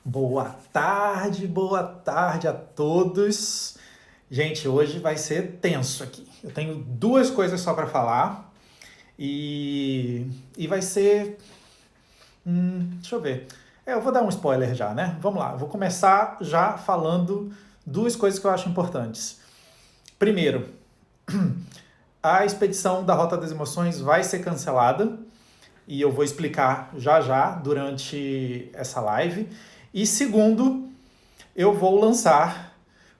Boa tarde a todos. Gente, hoje vai ser tenso aqui. Eu tenho duas coisas só para falar e vai ser. Deixa eu ver. Eu vou dar um spoiler já, né? Vamos lá. Eu vou começar já falando duas coisas que eu acho importantes. Primeiro, a expedição da Rota das Emoções vai ser cancelada e eu vou explicar já já durante essa live. E segundo, eu vou lançar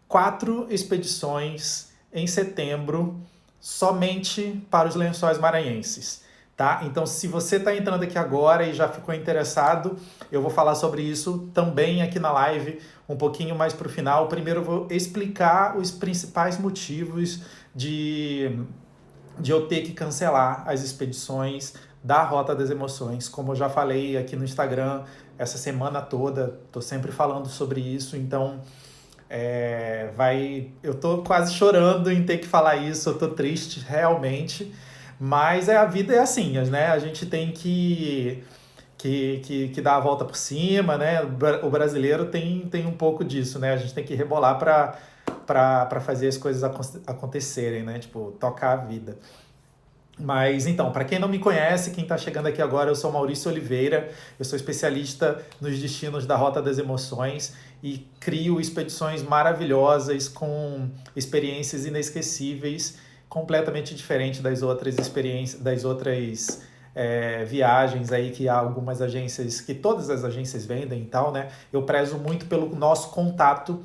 4 expedições em setembro somente para os Lençóis Maranhenses, tá? Então, se você está entrando aqui agora e já ficou interessado, eu vou falar sobre isso também aqui na live, um pouquinho mais para o final. Primeiro, eu vou explicar os principais motivos de eu ter que cancelar as expedições da Rota das Emoções. Como eu já falei aqui no Instagram essa semana toda, tô sempre falando sobre isso, então eu tô quase chorando em ter que falar isso, eu tô triste realmente, mas a vida é assim, né? A gente tem que dar a volta por cima, né? O brasileiro tem um pouco disso, né? A gente tem que rebolar para fazer as coisas acontecerem, né? Tipo, tocar a vida. Mas então, para quem não me conhece, quem está chegando aqui agora, eu sou Maurício Oliveira, eu sou especialista nos destinos da Rota das Emoções e crio expedições maravilhosas com experiências inesquecíveis, completamente diferente das outras experiências, das outras viagens aí que há algumas agências, que todas as agências vendem e tal, né? Eu prezo muito pelo nosso contato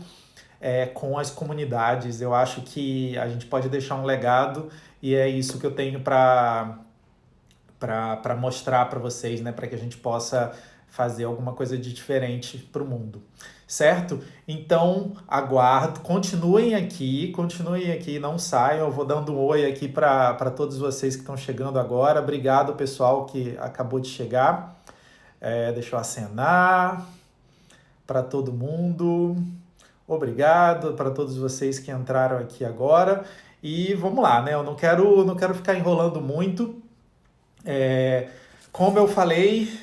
com as comunidades. Eu acho que a gente pode deixar um legado e é isso que eu tenho para mostrar para vocês, né? Para que a gente possa fazer alguma coisa de diferente para o mundo, certo? Então, aguardo, continuem aqui, não saiam. Eu vou dando um oi aqui para todos vocês que estão chegando agora. Obrigado, pessoal que acabou de chegar. Deixa eu acenar para todo mundo. Obrigado para todos vocês que entraram aqui agora. E vamos lá, né? Eu não quero ficar enrolando muito. Como eu falei,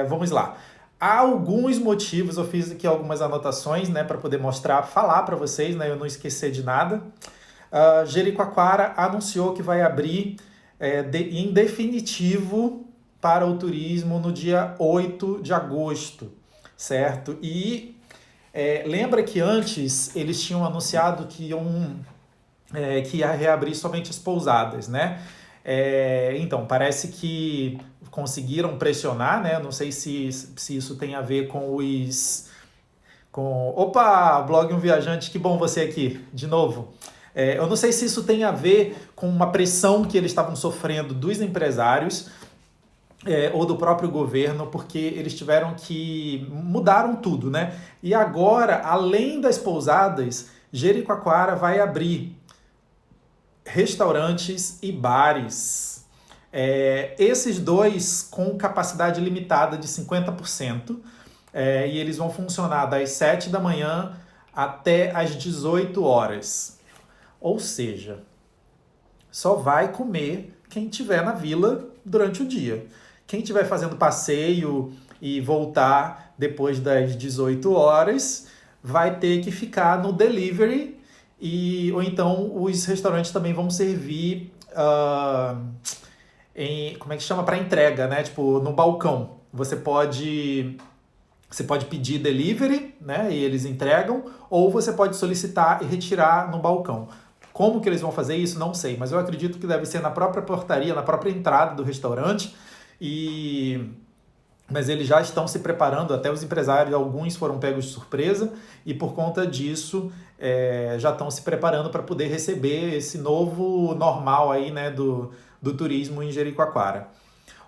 vamos lá. Há alguns motivos, eu fiz aqui algumas anotações, né, para poder mostrar, falar para vocês, né, eu não esquecer de nada. Jericoacoara anunciou que vai abrir em definitivo para o turismo no dia 8 de agosto, certo? E lembra que antes eles tinham anunciado que ia reabrir somente as pousadas, né? Então, parece que conseguiram pressionar, né? Não sei se isso tem a ver com os... Opa, blog Um Viajante, que bom você aqui, de novo. Eu não sei se isso tem a ver com uma pressão que eles estavam sofrendo dos empresários, ou do próprio governo, porque eles tiveram que mudaram tudo, né? E agora, além das pousadas, Jericoacoara vai abrir restaurantes e bares. Esses dois com capacidade limitada de 50%, e eles vão funcionar das 7 da manhã até as 18 horas. Ou seja, só vai comer quem estiver na vila durante o dia. Quem estiver fazendo passeio e voltar depois das 18 horas vai ter que ficar no delivery, ou então os restaurantes também vão servir como é que chama? Para entrega, né? Tipo, no balcão. Você pode pedir delivery, né? E eles entregam, ou você pode solicitar e retirar no balcão. Como que eles vão fazer isso? Não sei, mas eu acredito que deve ser na própria portaria, na própria entrada do restaurante. Mas eles já estão se preparando, até os empresários, alguns foram pegos de surpresa, e por conta disso já estão se preparando para poder receber esse novo normal aí, né, do turismo em Jericoacoara.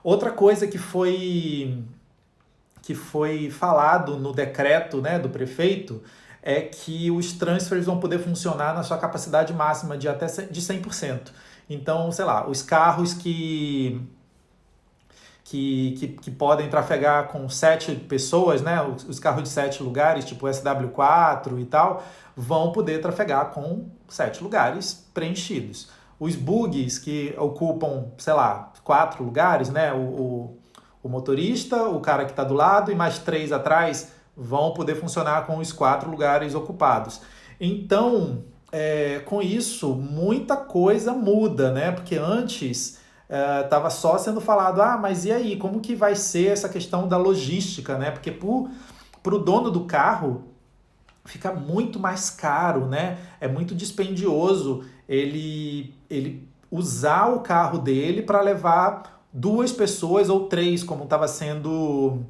Outra coisa que foi falado no decreto, né, do prefeito é que os transfers vão poder funcionar na sua capacidade máxima de até de 100%. Então, sei lá, os carros que podem trafegar com 7 pessoas, né? Os carros de 7 lugares, tipo SW4 e tal, vão poder trafegar com 7 lugares preenchidos. Os bugs que ocupam, sei lá, 4 lugares, né? O motorista, o cara que está do lado e mais 3 atrás, vão poder funcionar com os 4 lugares ocupados. Então, com isso, muita coisa muda, né? Porque antes estava só sendo falado, mas e aí, como que vai ser essa questão da logística, né? Porque para o dono do carro fica muito mais caro, né? É muito dispendioso ele usar o carro dele para levar 2 pessoas ou 3, como estava sendo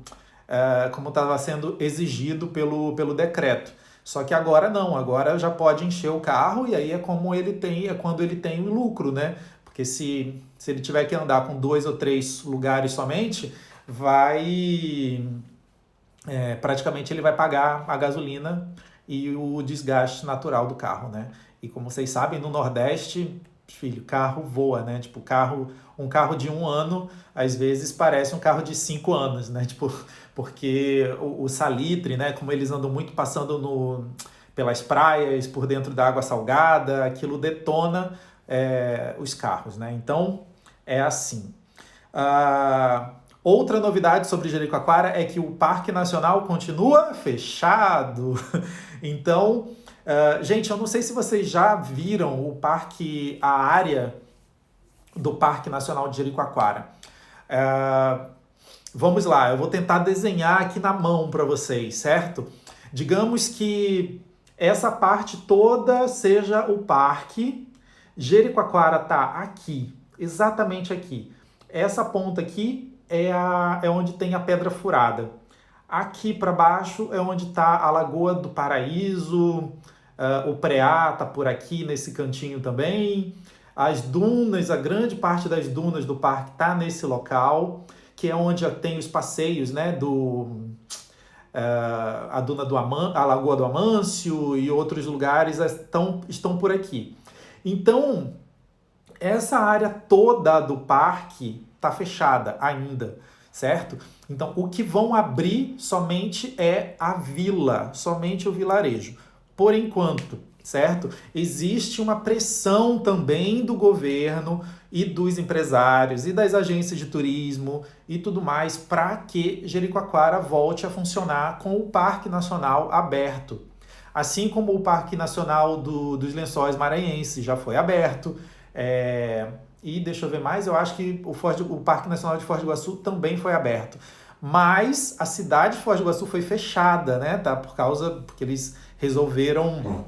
exigido pelo decreto. Só que agora não, agora já pode encher o carro e aí é quando ele tem o lucro, né? Porque se ele tiver que andar com 2 ou 3 lugares somente, praticamente ele vai pagar a gasolina e o desgaste natural do carro, né? E como vocês sabem, no Nordeste, filho, carro voa, né? Tipo, um carro de 1 ano, às vezes parece um carro de 5 anos, né? Tipo, porque o salitre, né? Como eles andam muito passando pelas praias, por dentro da água salgada, aquilo detona os carros, né? Então, é assim. Outra novidade sobre Jericoacoara é que o Parque Nacional continua fechado. Então, gente, eu não sei se vocês já viram a área do Parque Nacional de Jericoacoara. Vamos lá, eu vou tentar desenhar aqui na mão para vocês, certo? Digamos que essa parte toda seja o parque. Jericoacoara está aqui, exatamente aqui. Essa ponta aqui é onde tem a Pedra Furada. Aqui para baixo é onde está a Lagoa do Paraíso, o Preá está por aqui nesse cantinho também. As dunas, a grande parte das dunas do parque está nesse local, que é onde tem os passeios, né, a Lagoa do Amâncio e outros lugares estão por aqui. Então, essa área toda do parque está fechada ainda, certo? Então, o que vão abrir somente é a vila, somente o vilarejo, por enquanto, certo? Existe uma pressão também do governo e dos empresários e das agências de turismo e tudo mais para que Jericoacoara volte a funcionar com o Parque Nacional aberto. Assim como o Parque Nacional dos Lençóis Maranhenses já foi aberto. E deixa eu ver mais, eu acho que o Parque Nacional de Foz do Iguaçu também foi aberto. Mas a cidade de Foz do Iguaçu foi fechada, né? Tá? Porque eles resolveram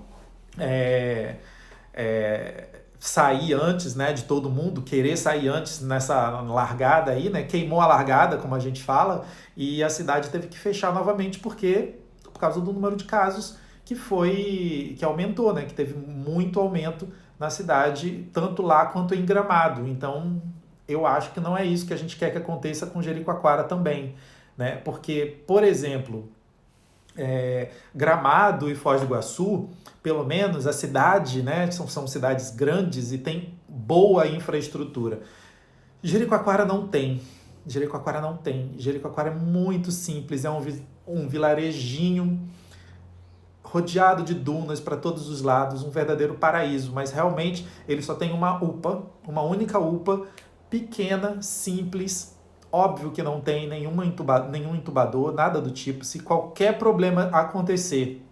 sair antes, né, de todo mundo, querer sair antes nessa largada aí, né? Queimou a largada, como a gente fala, e a cidade teve que fechar novamente por causa do número de casos que aumentou, né? Que teve muito aumento na cidade, tanto lá quanto em Gramado. Então, eu acho que não é isso que a gente quer que aconteça com Jericoacoara também, né? Porque, por exemplo, Gramado e Foz do Iguaçu, pelo menos a cidade, né, são cidades grandes e tem boa infraestrutura. Jericoacoara não tem. Jericoacoara é muito simples, é um vilarejinho rodeado de dunas para todos os lados, um verdadeiro paraíso, mas realmente ele só tem uma única UPA, pequena, simples. Óbvio que não tem nenhum entubador, nada do tipo. Se qualquer problema acontecer,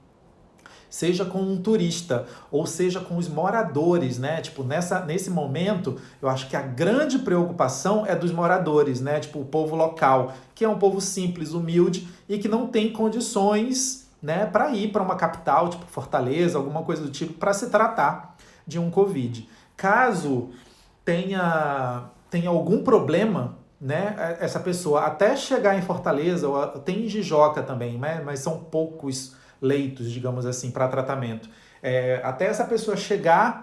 seja com um turista ou seja com os moradores, né? Tipo, nesse momento, eu acho que a grande preocupação é dos moradores, né? Tipo, o povo local, que é um povo simples, humilde e que não tem condições, né, para ir para uma capital, tipo Fortaleza, alguma coisa do tipo, para se tratar de um Covid. Caso tenha algum problema, né, essa pessoa até chegar em Fortaleza, tem em Jijoca também, né, mas são poucos leitos, digamos assim, para tratamento. Até essa pessoa chegar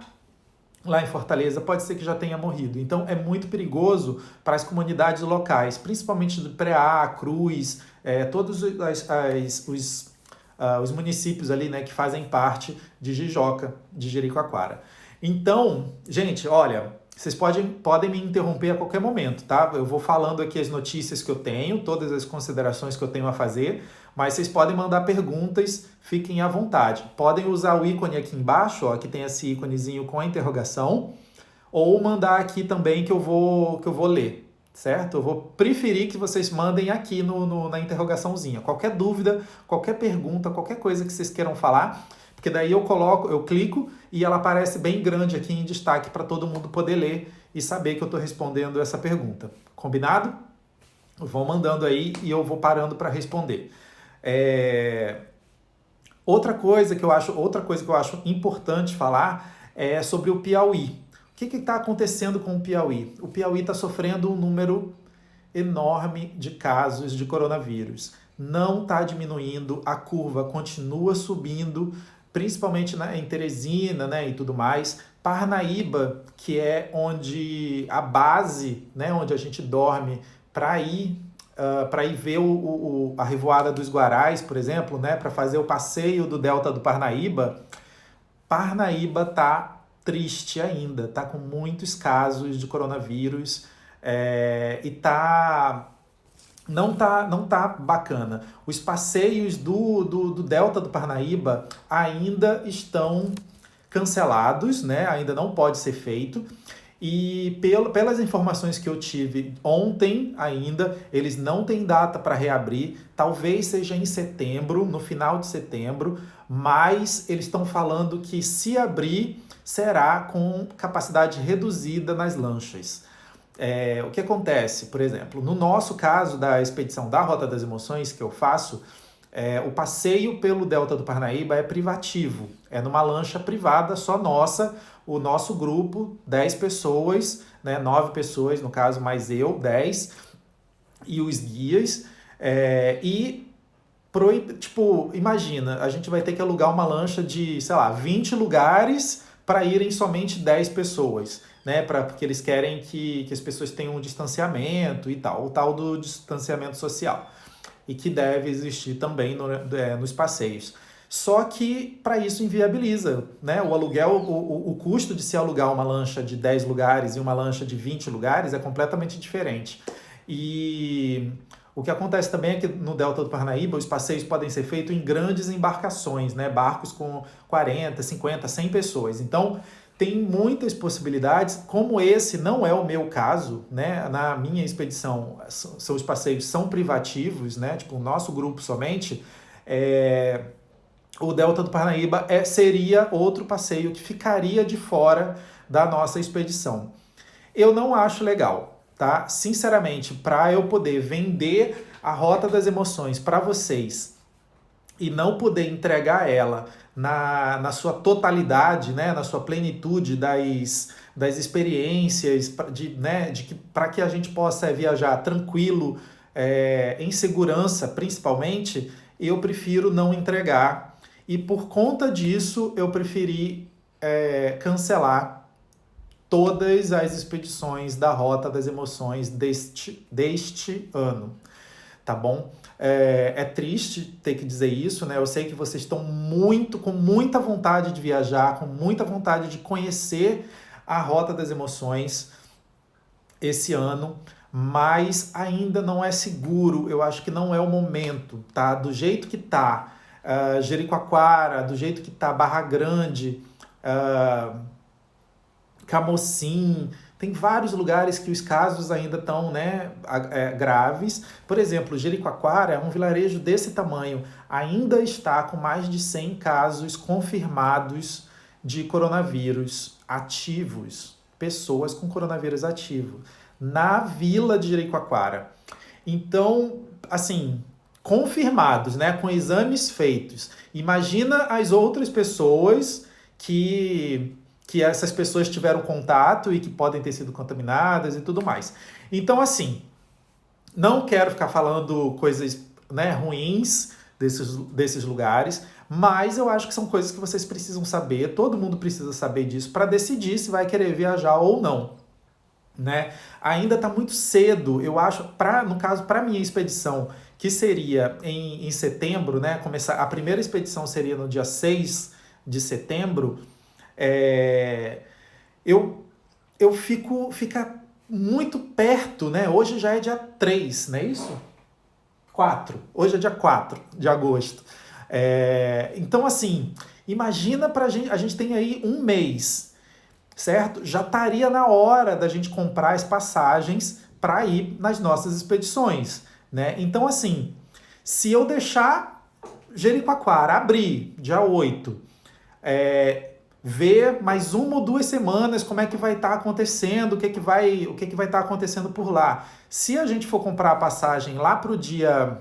lá em Fortaleza, pode ser que já tenha morrido. Então, é muito perigoso para as comunidades locais, principalmente do Preá, Cruz, todos os municípios ali, né, que fazem parte de Jijoca, de Jericoacoara. Então, gente, olha, vocês podem me interromper a qualquer momento, tá? Eu vou falando aqui as notícias que eu tenho, todas as considerações que eu tenho a fazer, mas vocês podem mandar perguntas, fiquem à vontade. Podem usar o ícone aqui embaixo, ó, que tem esse íconezinho com a interrogação, ou mandar aqui também que eu vou ler, certo? Eu vou preferir que vocês mandem aqui na interrogaçãozinha. Qualquer dúvida, qualquer pergunta, qualquer coisa que vocês queiram falar, porque daí eu clico e ela aparece bem grande aqui em destaque para todo mundo poder ler e saber que eu estou respondendo essa pergunta. Combinado? Vão mandando aí e eu vou parando para responder. Outra coisa que eu acho importante falar é sobre o Piauí. O que está acontecendo com o Piauí? O Piauí está sofrendo um número enorme de casos de coronavírus. Não está diminuindo, a curva continua subindo, principalmente em Teresina, né, e tudo mais. Parnaíba, que é onde a base, né, onde a gente dorme para ir ver a Revoada dos Guarais, por exemplo, né, para fazer o passeio do Delta do Parnaíba. Parnaíba está triste ainda, está com muitos casos de coronavírus e não tá bacana. Os passeios do Delta do Parnaíba ainda estão cancelados, né? Ainda não pode ser feito. E pelas informações que eu tive ontem ainda, eles não têm data para reabrir, talvez seja em setembro, no final de setembro, mas eles estão falando que se abrir, será com capacidade reduzida nas lanchas. O que acontece, por exemplo, no nosso caso da expedição da Rota das Emoções que eu faço, o passeio pelo Delta do Parnaíba é privativo, é numa lancha privada, só nossa, o nosso grupo, 10 pessoas, né, 9 pessoas, no caso, mais eu, 10, e os guias, imagina, a gente vai ter que alugar uma lancha de, 20 lugares para irem somente 10 pessoas, né? Porque eles querem que as pessoas tenham um distanciamento e tal, o tal do distanciamento social, e que deve existir também nos passeios. Só que para isso inviabiliza, né? O aluguel, o custo de se alugar uma lancha de 10 lugares e uma lancha de 20 lugares é completamente diferente. E o que acontece também é que no Delta do Parnaíba os passeios podem ser feitos em grandes embarcações, né? Barcos com 40, 50, 100 pessoas. Então, tem muitas possibilidades, como esse não é o meu caso, né? Na minha expedição, os passeios são privativos, né? Tipo, o nosso grupo somente, o Delta do Parnaíba seria outro passeio que ficaria de fora da nossa expedição. Eu não acho legal. Tá? Sinceramente, para eu poder vender a Rota das Emoções para vocês e não poder entregar ela na sua totalidade, né, na sua plenitude das experiências, para que a gente possa viajar tranquilo, em segurança principalmente, eu prefiro não entregar. E por conta disso, eu preferi cancelar todas as expedições da Rota das Emoções deste ano, tá bom? É triste ter que dizer isso, né? Eu sei que vocês estão com muita vontade de viajar, com muita vontade de conhecer a Rota das Emoções esse ano, mas ainda não é seguro, eu acho que não é o momento, tá? Do jeito que tá Jericoacoara, do jeito que tá Barra Grande, Camocim, tem vários lugares que os casos ainda estão, né, graves. Por exemplo, Jericoacoara é um vilarejo desse tamanho, ainda está com mais de 100 casos confirmados de coronavírus ativos, pessoas com coronavírus ativo, na vila de Jericoacoara. Então, assim, confirmados, né, com exames feitos. Imagina as outras pessoas que essas pessoas tiveram contato e que podem ter sido contaminadas e tudo mais. Então, assim, não quero ficar falando coisas, né, ruins desses lugares, mas eu acho que são coisas que vocês precisam saber, todo mundo precisa saber disso para decidir se vai querer viajar ou não, né? Ainda está muito cedo, eu acho, no caso, para a minha expedição, que seria em setembro, né? A primeira expedição seria no dia 6 de setembro, fica muito perto, né? Hoje já é dia 3, não é isso? 4. Hoje é dia 4 de agosto. Então, assim, imagina a gente tem aí um mês, certo? Já estaria na hora da gente comprar as passagens para ir nas nossas expedições, né? Então, assim, se eu deixar Jericoacoara abrir dia 8, ver mais 1 ou 2 semanas como é que vai estar acontecendo, o que vai estar acontecendo por lá. Se a gente for comprar a passagem lá para o dia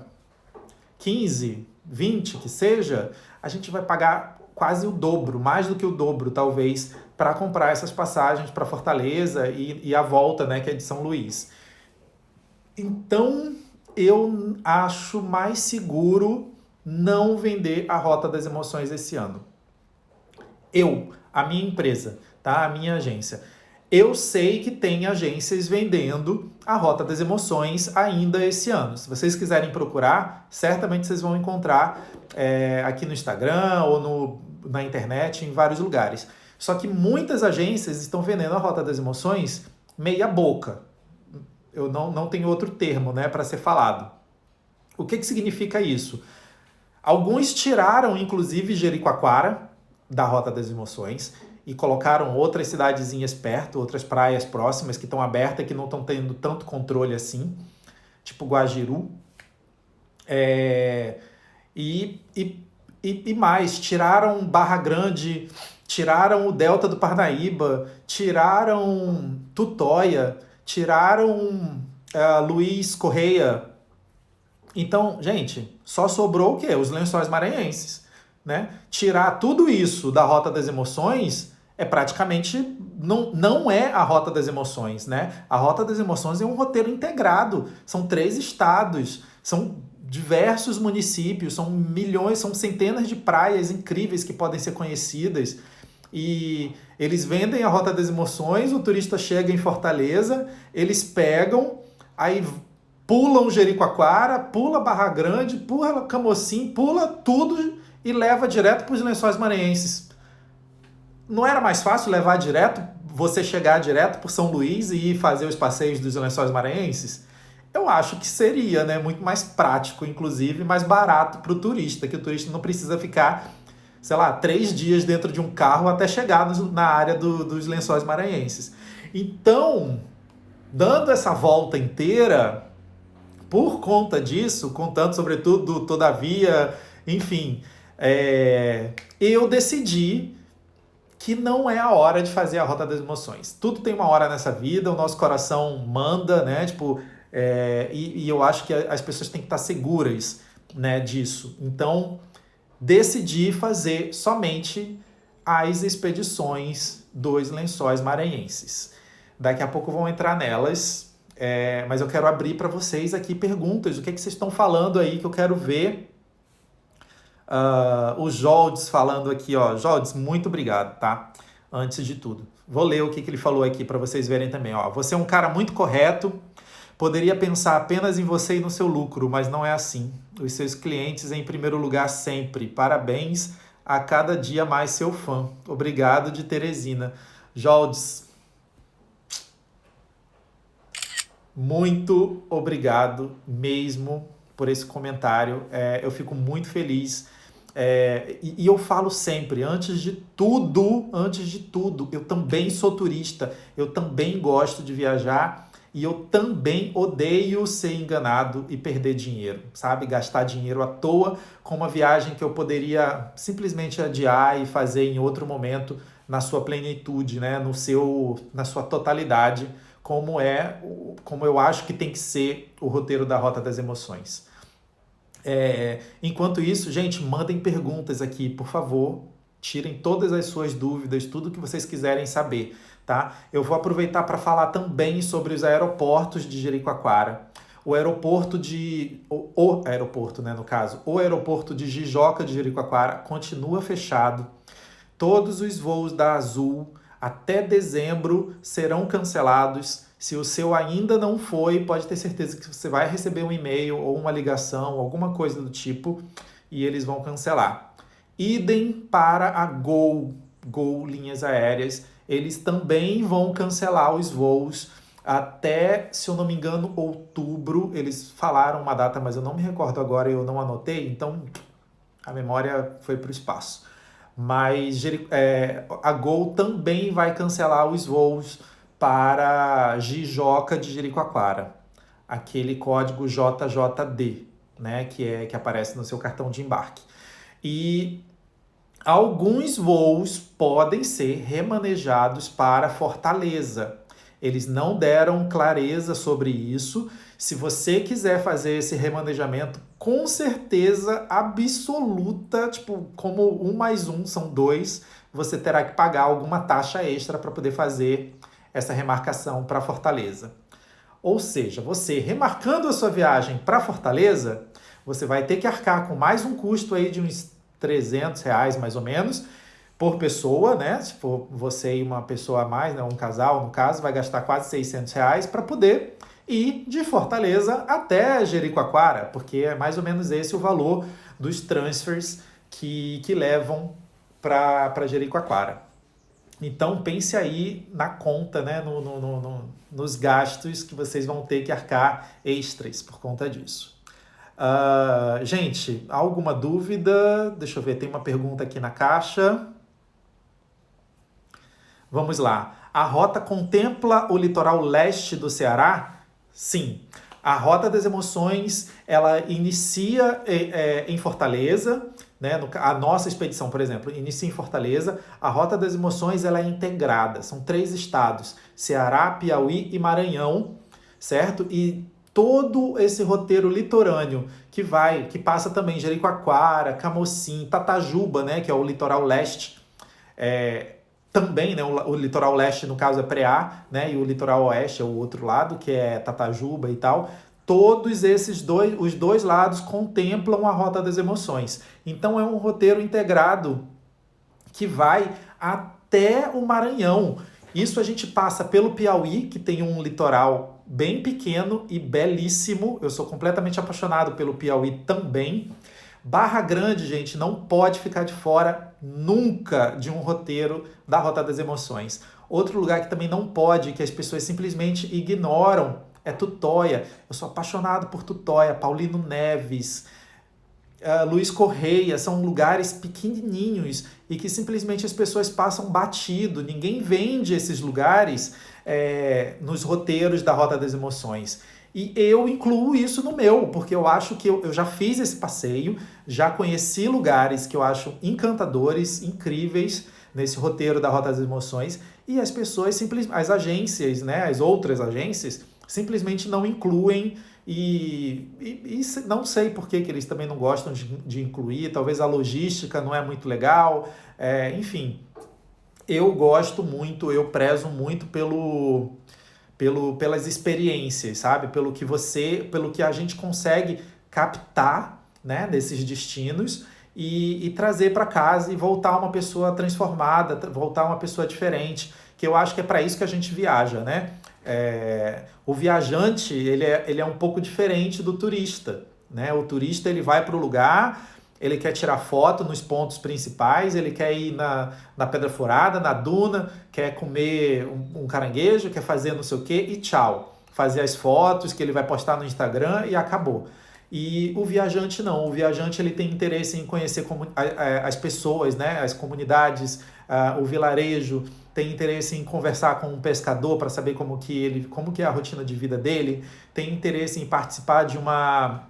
15, 20, que seja, a gente vai pagar quase o dobro, mais do que o dobro, talvez, para comprar essas passagens para Fortaleza e a volta, né, que é de São Luís. Então, eu acho mais seguro não vender a Rota das Emoções esse ano. A minha empresa, tá? A minha agência. Eu sei que tem agências vendendo a Rota das Emoções ainda esse ano. Se vocês quiserem procurar, certamente vocês vão encontrar aqui no Instagram ou na internet, em vários lugares. Só que muitas agências estão vendendo a Rota das Emoções meia boca. Eu não tenho outro termo, né, para ser falado. O que significa isso? Alguns tiraram, inclusive, Jericoacoara da Rota das Emoções e colocaram outras cidadezinhas perto, outras praias próximas que estão abertas, que não estão tendo tanto controle assim, tipo Guajiru. E mais, tiraram Barra Grande, tiraram o Delta do Parnaíba, tiraram Tutóia, tiraram Luiz Correia. Então, gente, só sobrou o quê? Os Lençóis Maranhenses, né? Tirar tudo isso da Rota das Emoções é praticamente, não é a Rota das Emoções, né? A Rota das Emoções é um roteiro integrado, são 3 estados, são diversos municípios, são milhões, são centenas de praias incríveis que podem ser conhecidas, e eles vendem a Rota das Emoções, o turista chega em Fortaleza, eles pegam, aí pulam Jericoacoara, pula Barra Grande, pula Camocim, pula tudo e leva direto para os Lençóis Maranhenses. Não era mais fácil levar direto, você chegar direto por São Luís e ir fazer os passeios dos Lençóis Maranhenses? Eu acho que seria, né, muito mais prático, inclusive, mais barato para o turista, que o turista não precisa ficar, sei lá, 3 dias dentro de um carro até chegar na área dos Lençóis Maranhenses. Então, dando essa volta inteira, por conta disso, contando sobretudo Todavia, enfim, eu decidi que não é a hora de fazer a Rota das Emoções. Tudo tem uma hora nessa vida, o nosso coração manda, né? Tipo, e eu acho que as pessoas têm que estar seguras, né, disso. Então, decidi fazer somente as expedições dos Lençóis Maranhenses. Daqui a pouco vão entrar nelas, mas eu quero abrir para vocês aqui perguntas. O que vocês estão falando aí que eu quero ver? O Joldes falando aqui, ó. Joldes, muito obrigado, tá? Antes de tudo. Vou ler o que ele falou aqui para vocês verem também, ó. Você é um cara muito correto, poderia pensar apenas em você e no seu lucro, mas não é assim. Os seus clientes em primeiro lugar sempre. Parabéns, a cada dia mais seu fã. Obrigado, de Teresina. Joldes, muito obrigado mesmo por esse comentário. Eu fico muito feliz. E eu falo sempre, antes de tudo, eu também sou turista, eu também gosto de viajar e eu também odeio ser enganado e perder dinheiro, sabe? Gastar dinheiro à toa com uma viagem que eu poderia simplesmente adiar e fazer em outro momento na sua plenitude, né? Na sua totalidade, como eu acho que tem que ser o roteiro da Rota das Emoções. Enquanto isso, gente, mandem perguntas aqui, por favor. Tirem todas as suas dúvidas, tudo que vocês quiserem saber, tá? Eu vou aproveitar para falar também sobre os aeroportos de Jericoacoara. O aeroporto, né, no caso, o aeroporto de Jijoca de Jericoacoara continua fechado. Todos os voos da Azul até dezembro serão cancelados. Se o seu ainda não foi, pode ter certeza que você vai receber um e-mail ou uma ligação, alguma coisa do tipo, e eles vão cancelar. Idem para a Gol Linhas Aéreas. Eles também vão cancelar os voos até, se eu não me engano, outubro. Eles falaram uma data, mas eu não me recordo agora, eu não anotei, então a memória foi para o espaço. Mas a Gol também vai cancelar os voos para Jijoca de Jericoacoara. aquele código JJD, né, que aparece no seu cartão de embarque. E alguns voos podem ser remanejados para Fortaleza. Eles não deram clareza sobre isso. Se você quiser fazer esse remanejamento, com certeza absoluta, tipo, como 1 mais 1 são 2, você terá que pagar alguma taxa extra para poder fazer essa remarcação para Fortaleza. Ou seja, você remarcando a sua viagem para Fortaleza, você vai ter que arcar com mais um custo aí de uns R$ 300, mais ou menos, por pessoa, né? Se for você e uma pessoa a mais, né? Um casal, no caso, vai gastar quase R$ 600 para poder ir de Fortaleza até Jericoacoara, porque é mais ou menos esse o valor dos transfers que levam para Jericoacoara. Então pense aí na conta, né? Nos gastos que vocês vão ter que arcar extras por conta disso. Gente, alguma dúvida? Deixa eu ver, tem uma pergunta aqui na caixa. Vamos lá. A rota contempla o litoral leste do Ceará? Sim. A Rota das Emoções, ela inicia em Fortaleza, né? A nossa expedição, por exemplo, inicia em Fortaleza. A Rota das Emoções, ela é integrada. São 3 estados, Ceará, Piauí e Maranhão, certo? E todo esse roteiro litorâneo que passa também Jericoacoara, Camocim, Tatajuba, né, que é o litoral leste, também, né, o litoral leste, no caso, é Preá, né, e o litoral oeste é o outro lado, que é Tatajuba e tal. Todos os dois lados contemplam a Rota das Emoções. Então é um roteiro integrado que vai até o Maranhão. Isso a gente passa pelo Piauí, que tem um litoral bem pequeno e belíssimo. Eu sou completamente apaixonado pelo Piauí também. Barra Grande, gente, não pode ficar de fora nunca de um roteiro da Rota das Emoções. Outro lugar que também não pode, que as pessoas simplesmente ignoram, é Tutóia. Eu sou apaixonado por Tutóia, Paulino Neves, Luiz Correia, são lugares pequenininhos e que simplesmente as pessoas passam batido. Ninguém vende esses lugares nos roteiros da Rota das Emoções. E eu incluo isso no meu, porque eu acho que eu já fiz esse passeio, já conheci lugares que eu acho encantadores, incríveis nesse roteiro da Rota das Emoções, e as pessoas, as agências, né, as outras agências, simplesmente não incluem e não sei por que eles também não gostam de incluir, talvez a logística não é muito legal, enfim. Eu gosto muito, eu prezo muito pelas experiências, sabe? Pelo que a gente consegue captar, né, desses destinos e trazer para casa e voltar uma pessoa transformada, voltar uma pessoa diferente, que eu acho que é para isso que a gente viaja, né? O viajante, ele é um pouco diferente do turista, né? O turista, ele vai para o lugar, ele quer tirar foto nos pontos principais, ele quer ir na Pedra Furada, na duna, quer comer um caranguejo, quer fazer não sei o quê e tchau. Fazer as fotos que ele vai postar no Instagram e acabou. E o viajante não, o viajante ele tem interesse em conhecer as pessoas, né? As comunidades, o vilarejo, tem interesse em conversar com um pescador para saber como que é a rotina de vida dele, tem interesse em participar de uma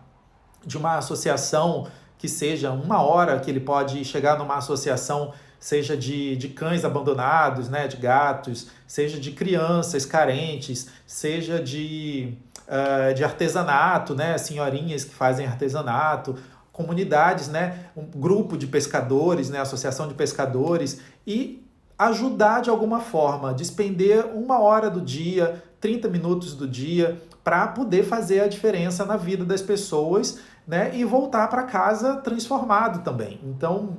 associação que seja 1 hora que ele pode chegar numa associação, seja de cães abandonados, né, de gatos, seja de crianças carentes, seja de artesanato, né, senhorinhas que fazem artesanato, comunidades, né, um grupo de pescadores, né, associação de pescadores, e ajudar de alguma forma, despender 1 hora do dia, 30 minutos do dia, para poder fazer a diferença na vida das pessoas, né, e voltar para casa transformado também. Então,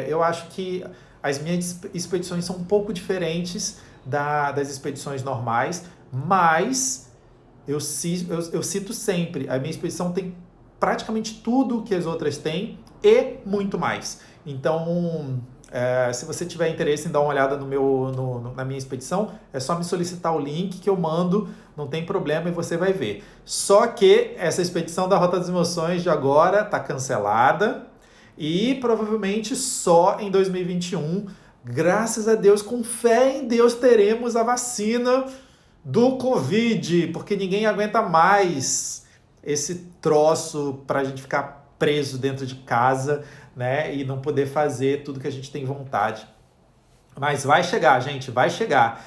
eu acho que as minhas expedições são um pouco diferentes das expedições normais, mas eu cito sempre, a minha expedição tem praticamente tudo que as outras têm e muito mais. Então, se você tiver interesse em dar uma olhada na minha expedição, é só me solicitar o link que eu mando, não tem problema e você vai ver. Só que essa expedição da Rota das Emoções de agora está cancelada e provavelmente só em 2021. Graças a Deus, com fé em Deus, teremos a vacina do Covid, porque ninguém aguenta mais esse troço para a gente ficar preso dentro de casa, né? E não poder fazer tudo que a gente tem vontade. Mas vai chegar, gente, vai chegar.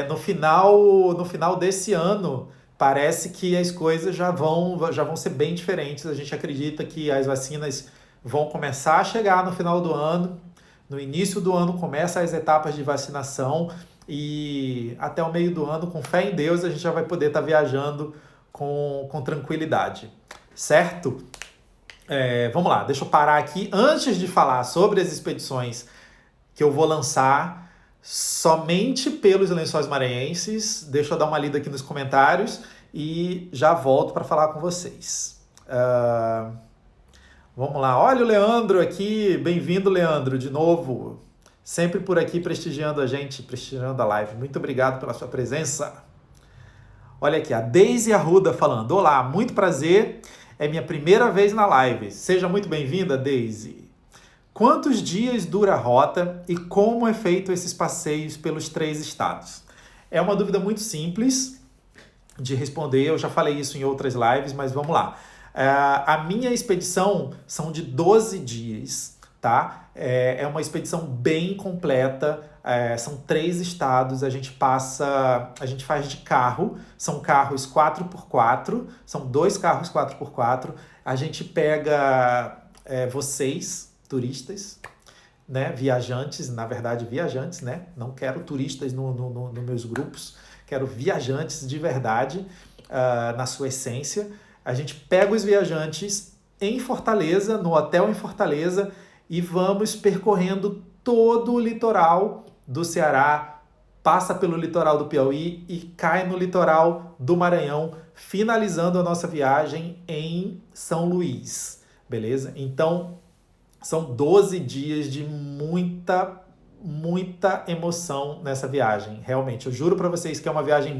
No final desse ano, parece que as coisas já vão ser bem diferentes. A gente acredita que as vacinas vão começar a chegar no final do ano. No início do ano começam as etapas de vacinação e até o meio do ano, com fé em Deus, a gente já vai poder estar viajando com tranquilidade. Certo? Vamos lá, deixa eu parar aqui. Antes de falar sobre as expedições que eu vou lançar somente pelos Lençóis Maranhenses, deixa eu dar uma lida aqui nos comentários e já volto para falar com vocês. Vamos lá, olha o Leandro aqui, bem-vindo, Leandro, de novo, sempre por aqui prestigiando a gente, prestigiando a live. Muito obrigado pela sua presença. Olha aqui, a Deise Arruda falando, olá, muito prazer, é minha primeira vez na live, seja muito bem-vinda, Deise. Quantos dias dura a rota e como é feito esses passeios pelos 3 estados? É uma dúvida muito simples de responder, eu já falei isso em outras lives, mas vamos lá. A minha expedição são de 12 dias, tá? É uma expedição bem completa, são 3 estados, a gente faz de carro, são carros 4x4, são 2 carros 4x4, a gente pega vocês, turistas, né? Viajantes, na verdade viajantes, né? Não quero turistas nos meus grupos, quero viajantes de verdade, na sua essência. A gente pega os viajantes em Fortaleza, no hotel em Fortaleza, e vamos percorrendo todo o litoral do Ceará, passa pelo litoral do Piauí e cai no litoral do Maranhão, finalizando a nossa viagem em São Luís, beleza? Então, são 12 dias de muita emoção nessa viagem, realmente. Eu juro para vocês que é uma viagem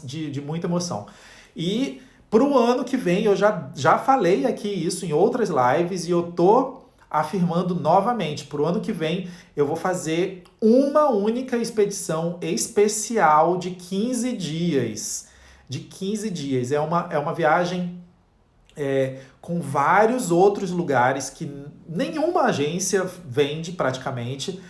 de muita emoção. E para o ano que vem, eu já falei aqui isso em outras lives e eu tô afirmando novamente, para o ano que vem eu vou fazer uma única expedição especial de 15 dias. De 15 dias. É uma viagem com vários outros lugares que nenhuma agência vende praticamente.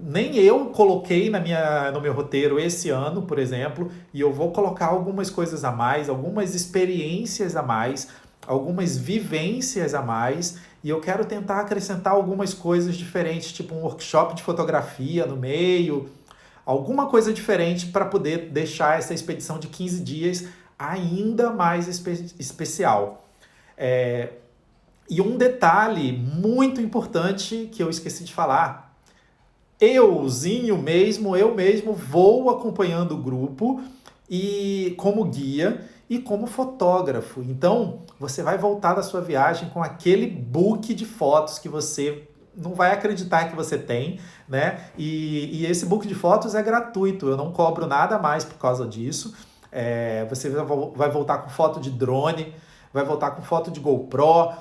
Nem eu coloquei no meu roteiro esse ano, por exemplo, e eu vou colocar algumas coisas a mais, algumas experiências a mais, algumas vivências a mais, e eu quero tentar acrescentar algumas coisas diferentes, tipo um workshop de fotografia no meio, alguma coisa diferente para poder deixar essa expedição de 15 dias ainda mais especial. E um detalhe muito importante que eu esqueci de falar, eu mesmo vou acompanhando o grupo e como guia e como fotógrafo. Então, você vai voltar da sua viagem com aquele book de fotos que você não vai acreditar que você tem, né? E esse book de fotos é gratuito, eu não cobro nada mais por causa disso. Você vai voltar com foto de drone, vai voltar com foto de GoPro.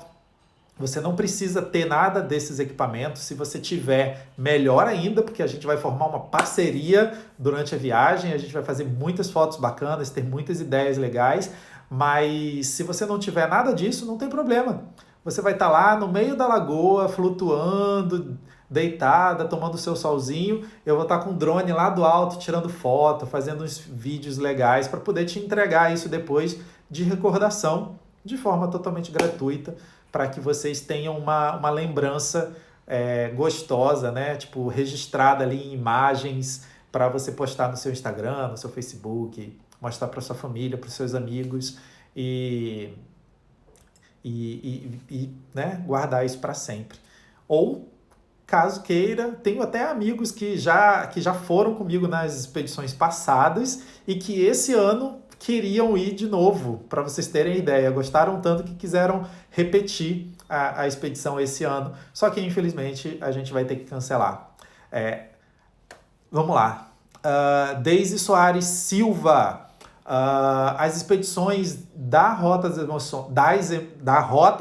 Você não precisa ter nada desses equipamentos. Se você tiver, melhor ainda, porque a gente vai formar uma parceria durante a viagem, a gente vai fazer muitas fotos bacanas, ter muitas ideias legais, mas se você não tiver nada disso, não tem problema. Você vai estar lá no meio da lagoa, flutuando, deitada, tomando o seu solzinho. Eu vou estar com o drone lá do alto, tirando foto, fazendo uns vídeos legais para poder te entregar isso depois de recordação, de forma totalmente gratuita, para que vocês tenham uma lembrança gostosa, né? Tipo, registrada ali em imagens para você postar no seu Instagram, no seu Facebook, mostrar para sua família, para os seus amigos e né, guardar isso para sempre. Ou, caso queira, tenho até amigos que já foram comigo nas expedições passadas e que esse ano queriam ir de novo, para vocês terem ideia. Gostaram tanto que quiseram repetir a expedição esse ano. Só que, infelizmente, a gente vai ter que cancelar. Vamos lá. Deise Soares Silva. As expedições da Rota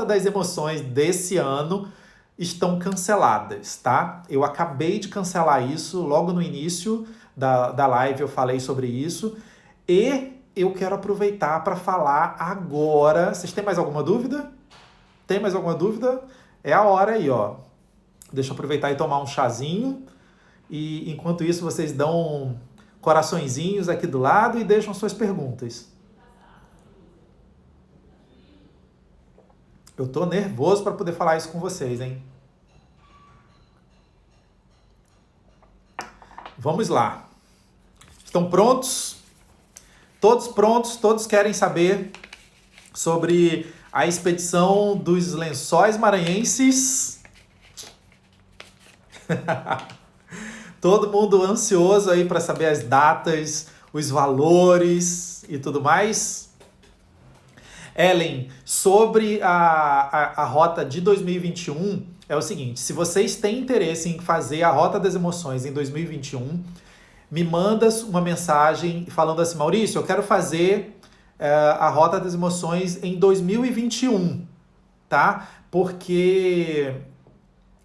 das Emoções desse ano estão canceladas, tá? Eu acabei de cancelar isso logo no início da live, eu falei sobre isso. E eu quero aproveitar para falar agora. Vocês têm mais alguma dúvida? Tem mais alguma dúvida? É a hora aí, ó. Deixa eu aproveitar e tomar um chazinho. E enquanto isso, vocês dão coraçõezinhos aqui do lado e deixam suas perguntas. Eu tô nervoso para poder falar isso com vocês, hein? Vamos lá. Estão prontos? Todos prontos? Todos querem saber sobre a expedição dos Lençóis Maranhenses? Todo mundo ansioso aí para saber as datas, os valores e tudo mais? Ellen, sobre a rota de 2021, é o seguinte, se vocês têm interesse em fazer a Rota das Emoções em 2021, me manda uma mensagem falando assim, Maurício, eu quero fazer a Rota das Emoções em 2021, tá? Porque...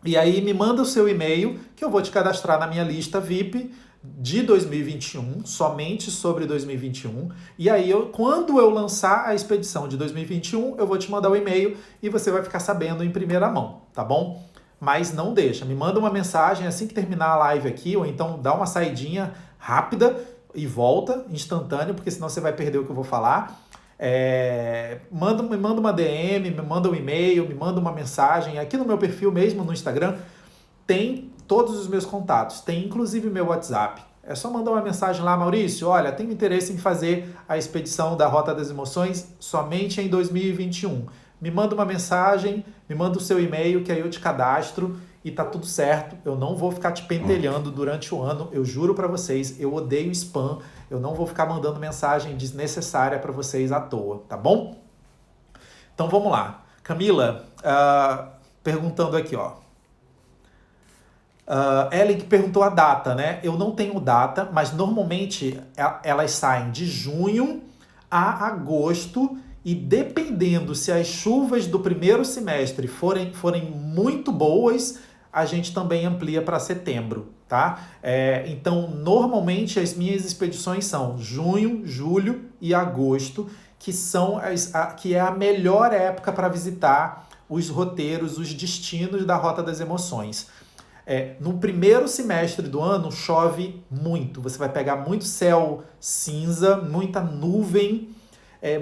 E aí me manda o seu e-mail, que eu vou te cadastrar na minha lista VIP de 2021, somente sobre 2021. E aí, quando eu lançar a expedição de 2021, eu vou te mandar o e-mail e você vai ficar sabendo em primeira mão, tá bom? Mas não deixa, me manda uma mensagem assim que terminar a live aqui, ou então dá uma saidinha rápida e volta, instantâneo, porque senão você vai perder o que eu vou falar. Me manda uma DM, me manda um e-mail, me manda uma mensagem. Aqui no meu perfil mesmo, no Instagram, tem todos os meus contatos, tem inclusive meu WhatsApp. É só mandar uma mensagem lá, Maurício, olha, tenho interesse em fazer a expedição da Rota das Emoções somente em 2021. Me manda uma mensagem, me manda o seu e-mail, que aí eu te cadastro e tá tudo certo. Eu não vou ficar te pentelhando durante o ano, eu juro para vocês, eu odeio spam. Eu não vou ficar mandando mensagem desnecessária para vocês à toa, tá bom? Então vamos lá. Camila, perguntando aqui, ó. Ellen que perguntou a data, né? Eu não tenho data, mas normalmente elas saem de junho a agosto e dependendo se as chuvas do primeiro semestre forem muito boas, a gente também amplia para setembro, tá? Então, normalmente as minhas expedições são junho, julho e agosto, que é a melhor época para visitar os roteiros, os destinos da Rota das Emoções. No primeiro semestre do ano chove muito, você vai pegar muito céu cinza, muita nuvem,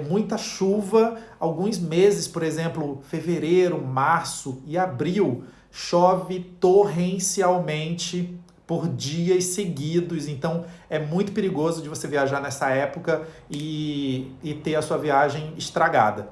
muita chuva. Alguns meses, por exemplo, fevereiro, março e abril, chove torrencialmente por dias seguidos, então é muito perigoso de você viajar nessa época e ter a sua viagem estragada.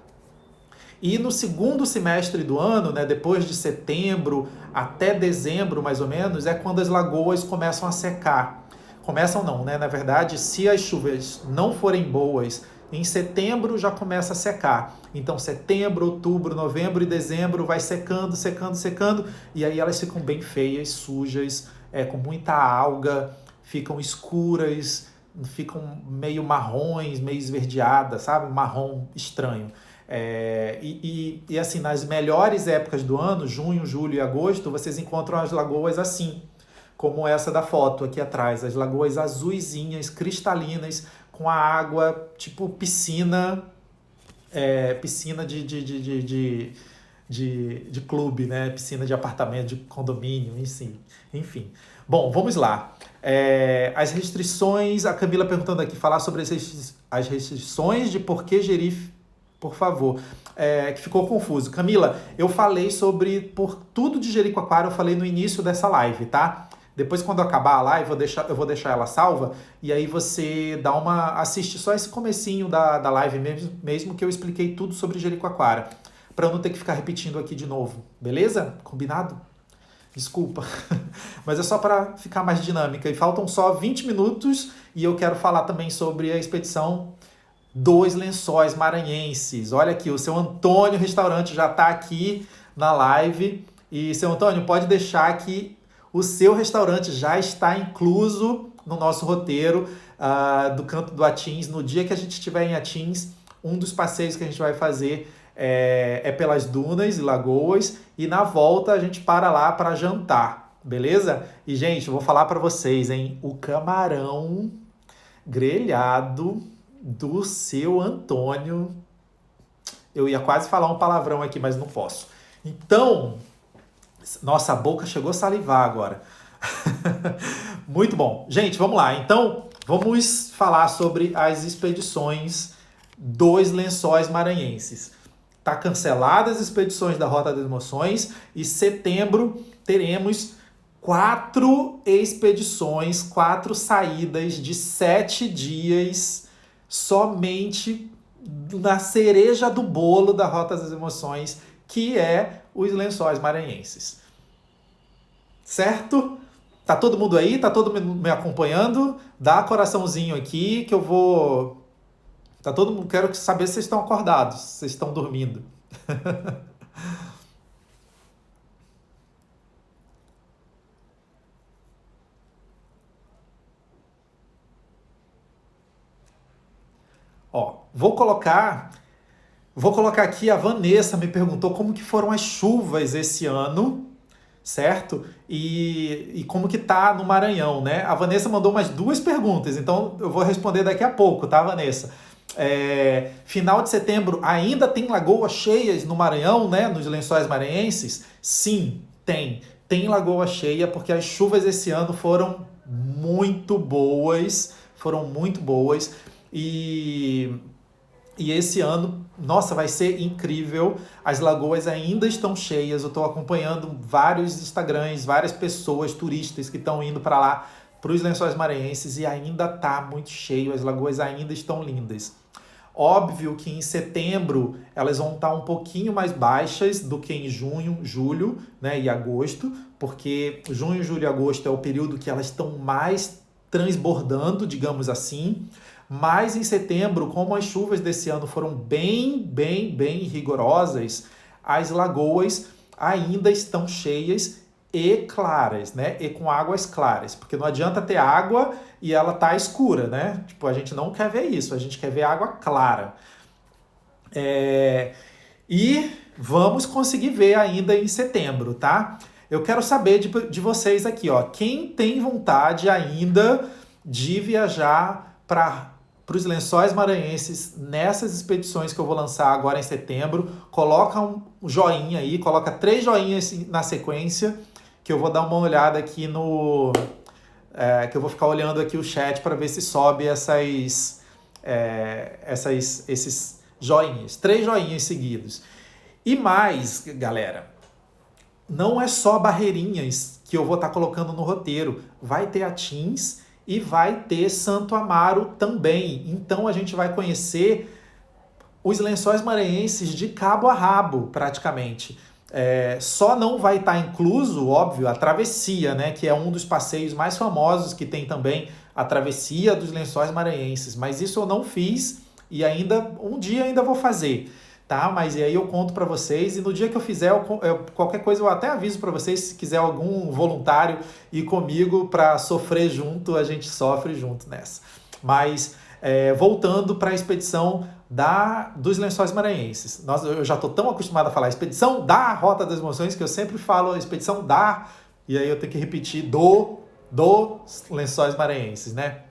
E no segundo semestre do ano, né, depois de setembro até dezembro, mais ou menos, é quando as lagoas começam a secar. Começam não, né? Na verdade, se as chuvas não forem boas, em setembro já começa a secar. Então, setembro, outubro, novembro e dezembro vai secando, secando, secando, e aí elas ficam bem feias, sujas, com muita alga, ficam escuras, ficam meio marrons, meio esverdeadas, sabe? Um marrom estranho. E assim, nas melhores épocas do ano, junho, julho e agosto, vocês encontram as lagoas assim, como essa da foto aqui atrás, as lagoas azuisinhas, cristalinas, com a água tipo piscina, piscina de clube, né? Piscina de apartamento, de condomínio, enfim. Bom, vamos lá. As restrições, a Camila perguntando aqui, falar sobre as restrições de por que Jeri, por favor, que ficou confuso. Camila, eu falei sobre por tudo de Jericoacoara, eu falei no início dessa live, tá? Depois, quando acabar a live, eu vou deixar ela salva, e aí você assiste só esse comecinho da live mesmo que eu expliquei tudo sobre Jericoacoara, para eu não ter que ficar repetindo aqui de novo, beleza? Combinado? Desculpa, mas é só para ficar mais dinâmica. E faltam só 20 minutos e eu quero falar também sobre a expedição dos Lençóis Maranhenses. Olha aqui, o seu Antônio Restaurante já está aqui na live. E, seu Antônio, pode deixar que o seu restaurante já está incluso no nosso roteiro do Canto do Atins. No dia que a gente estiver em Atins, um dos passeios que a gente vai fazer é pelas dunas e lagoas. E na volta a gente para lá para jantar, beleza? E, gente, eu vou falar para vocês, hein? O camarão grelhado do seu Antônio. Eu ia quase falar um palavrão aqui, mas não posso. Então, nossa, a boca chegou a salivar agora. Muito bom. Gente, vamos lá. Então, vamos falar sobre as expedições dos Lençóis Maranhenses. Tá canceladas as expedições da Rota das Emoções e setembro teremos 4 expedições, 4 saídas de 7 dias somente na cereja do bolo da Rota das Emoções, que é os Lençóis Maranhenses. Certo? Tá todo mundo aí? Tá todo mundo me acompanhando? Dá coraçãozinho aqui que eu vou... Tá todo mundo... Quero saber se vocês estão acordados, se vocês estão dormindo. Ó, vou colocar aqui, a Vanessa me perguntou como que foram as chuvas esse ano, certo? E como que tá no Maranhão, né? A Vanessa mandou umas 2 perguntas, então eu vou responder daqui a pouco, tá, Vanessa? Final de setembro ainda tem lagoas cheias no Maranhão, né? Nos Lençóis Maranhenses? Sim, tem. Tem lagoa cheia porque as chuvas esse ano foram muito boas e e esse ano, nossa, vai ser incrível. As lagoas ainda estão cheias. Eu estou acompanhando vários Instagrams, várias pessoas, turistas que estão indo para lá, para os Lençóis Maranhenses, e ainda está muito cheio. As lagoas ainda estão lindas. Óbvio que em setembro elas vão estar um pouquinho mais baixas do que em junho, julho, né, e agosto, porque junho, julho e agosto é o período que elas estão mais transbordando, digamos assim. Mas em setembro, como as chuvas desse ano foram bem rigorosas, as lagoas ainda estão cheias e claras, né? E com águas claras, porque não adianta ter água e ela tá escura, né? Tipo, a gente não quer ver isso, a gente quer ver água clara. E vamos conseguir ver ainda em setembro, tá? Eu quero saber de vocês aqui, ó, quem tem vontade ainda de viajar para os Lençóis Maranhenses nessas expedições que eu vou lançar agora em setembro, coloca um joinha aí, coloca 3 joinhas na sequência, que eu vou dar uma olhada aqui que eu vou ficar olhando aqui o chat para ver se sobe esses joinhas. 3 joinhas seguidos. E mais, galera, não é só barreirinhas que eu vou estar colocando no roteiro. Vai ter Atins e vai ter Santo Amaro também. Então a gente vai conhecer os Lençóis Maranhenses de cabo a rabo, praticamente. Só não vai estar incluso, óbvio, a travessia, né? Que é um dos passeios mais famosos que tem também, a travessia dos Lençóis Maranhenses. Mas isso eu não fiz e um dia ainda vou fazer. Tá? Mas aí eu conto para vocês e no dia que eu fizer, qualquer coisa eu até aviso para vocês, se quiser algum voluntário ir comigo para sofrer junto, a gente sofre junto nessa. Mas voltando para a expedição dos Lençóis Maranhenses. Eu já estou tão acostumado a falar expedição da Rota das Emoções que eu sempre falo expedição e aí eu tenho que repetir dos Lençóis Maranhenses, né?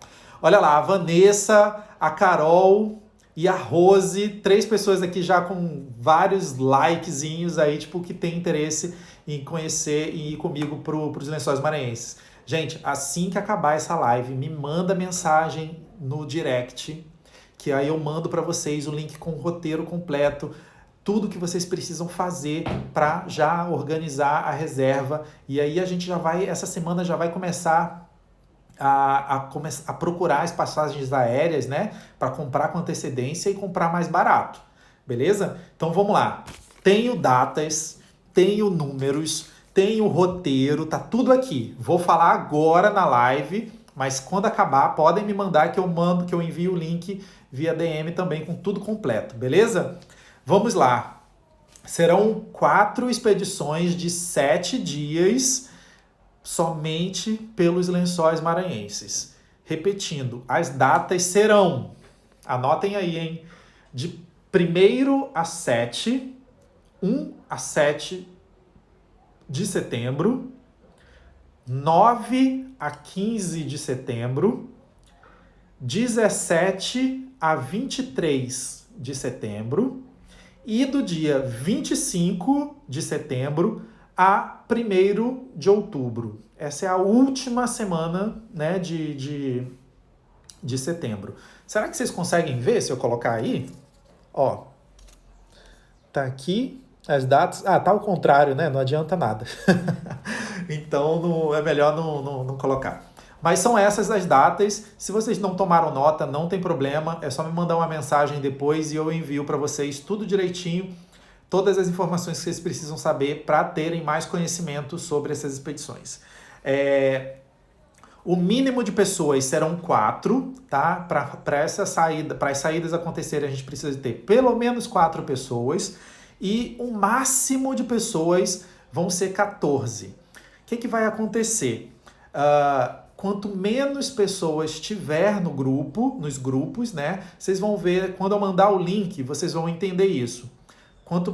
Olha lá, a Vanessa, a Carol e a Rose, 3 pessoas aqui já com vários likezinhos aí, tipo, que tem interesse em conhecer e ir comigo para os Lençóis Maranhenses. Gente, assim que acabar essa live, me manda mensagem no direct, que aí eu mando para vocês o link com o roteiro completo, tudo que vocês precisam fazer para já organizar a reserva. E aí a gente essa semana já vai começar a procurar as passagens aéreas, né? Para comprar com antecedência e comprar mais barato. Beleza? Então vamos lá. Tenho datas, tenho números, tenho roteiro, tá tudo aqui. Vou falar agora na live, mas quando acabar, podem me mandar que eu envio o link via DM também com tudo completo, beleza? Vamos lá. Serão 4 expedições de 7 dias somente pelos Lençóis Maranhenses. Repetindo, as datas serão, anotem aí, hein? De 1º a 7, 1 a 7 de setembro, 9 a 15 de setembro, 17 a 23 de setembro e do dia 25 de setembro a 1º de outubro. Essa é a última semana, né, de setembro. Será que vocês conseguem ver se eu colocar aí? Ó, tá aqui as datas. Ah, tá ao contrário, né? Não adianta nada. Então é melhor não colocar. Mas são essas as datas. Se vocês não tomaram nota, não tem problema. É só me mandar uma mensagem depois e eu envio para vocês tudo direitinho, todas as informações que vocês precisam saber para terem mais conhecimento sobre essas expedições. O mínimo de pessoas serão 4, tá? Para as saídas acontecerem, a gente precisa ter pelo menos 4 pessoas e o máximo de pessoas vão ser 14. O que vai acontecer? Quanto menos pessoas tiver no grupo, nos grupos, né? Vocês vão ver, quando eu mandar o link, vocês vão entender isso. Quanto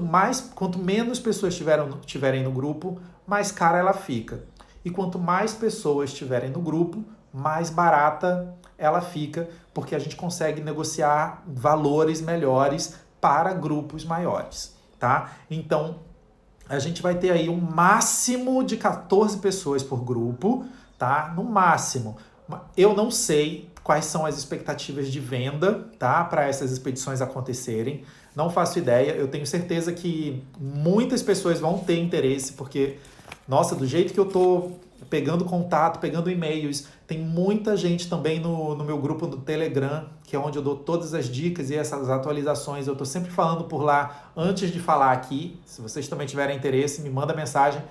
menos pessoas tiverem no grupo, mais cara ela fica. E quanto mais pessoas estiverem no grupo, mais barata ela fica, porque a gente consegue negociar valores melhores para grupos maiores, tá? Então, a gente vai ter aí um máximo de 14 pessoas por grupo, tá? No máximo. Eu não sei quais são as expectativas de venda, tá? Para essas expedições acontecerem. Não faço ideia. Eu tenho certeza que muitas pessoas vão ter interesse, porque, nossa, do jeito que eu tô pegando contato, pegando e-mails, tem muita gente também no meu grupo do Telegram, que é onde eu dou todas as dicas e essas atualizações. Eu tô sempre falando por lá antes de falar aqui. Se vocês também tiverem interesse, me manda mensagem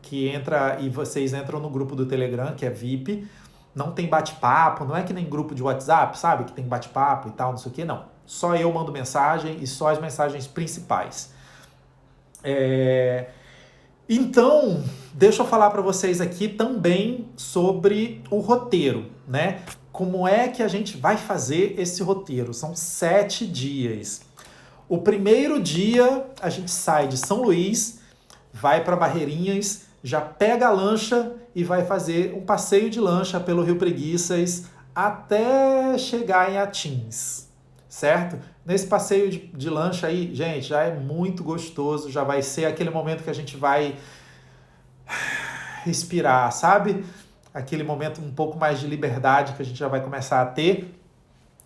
que entra e vocês entram no grupo do Telegram, que é VIP. Não tem bate-papo, não é que nem grupo de WhatsApp, sabe? Que tem bate-papo e tal, não sei o que, não. Só eu mando mensagem e só as mensagens principais. Então, deixa eu falar para vocês aqui também sobre o roteiro, né? Como é que a gente vai fazer esse roteiro? São 7 dias. O primeiro dia a gente sai de São Luís, vai para Barreirinhas, já pega a lancha e vai fazer um passeio de lancha pelo Rio Preguiças até chegar em Atins, certo? Nesse passeio de lancha aí, gente, já é muito gostoso, já vai ser aquele momento que a gente vai respirar, sabe? Aquele momento um pouco mais de liberdade que a gente já vai começar a ter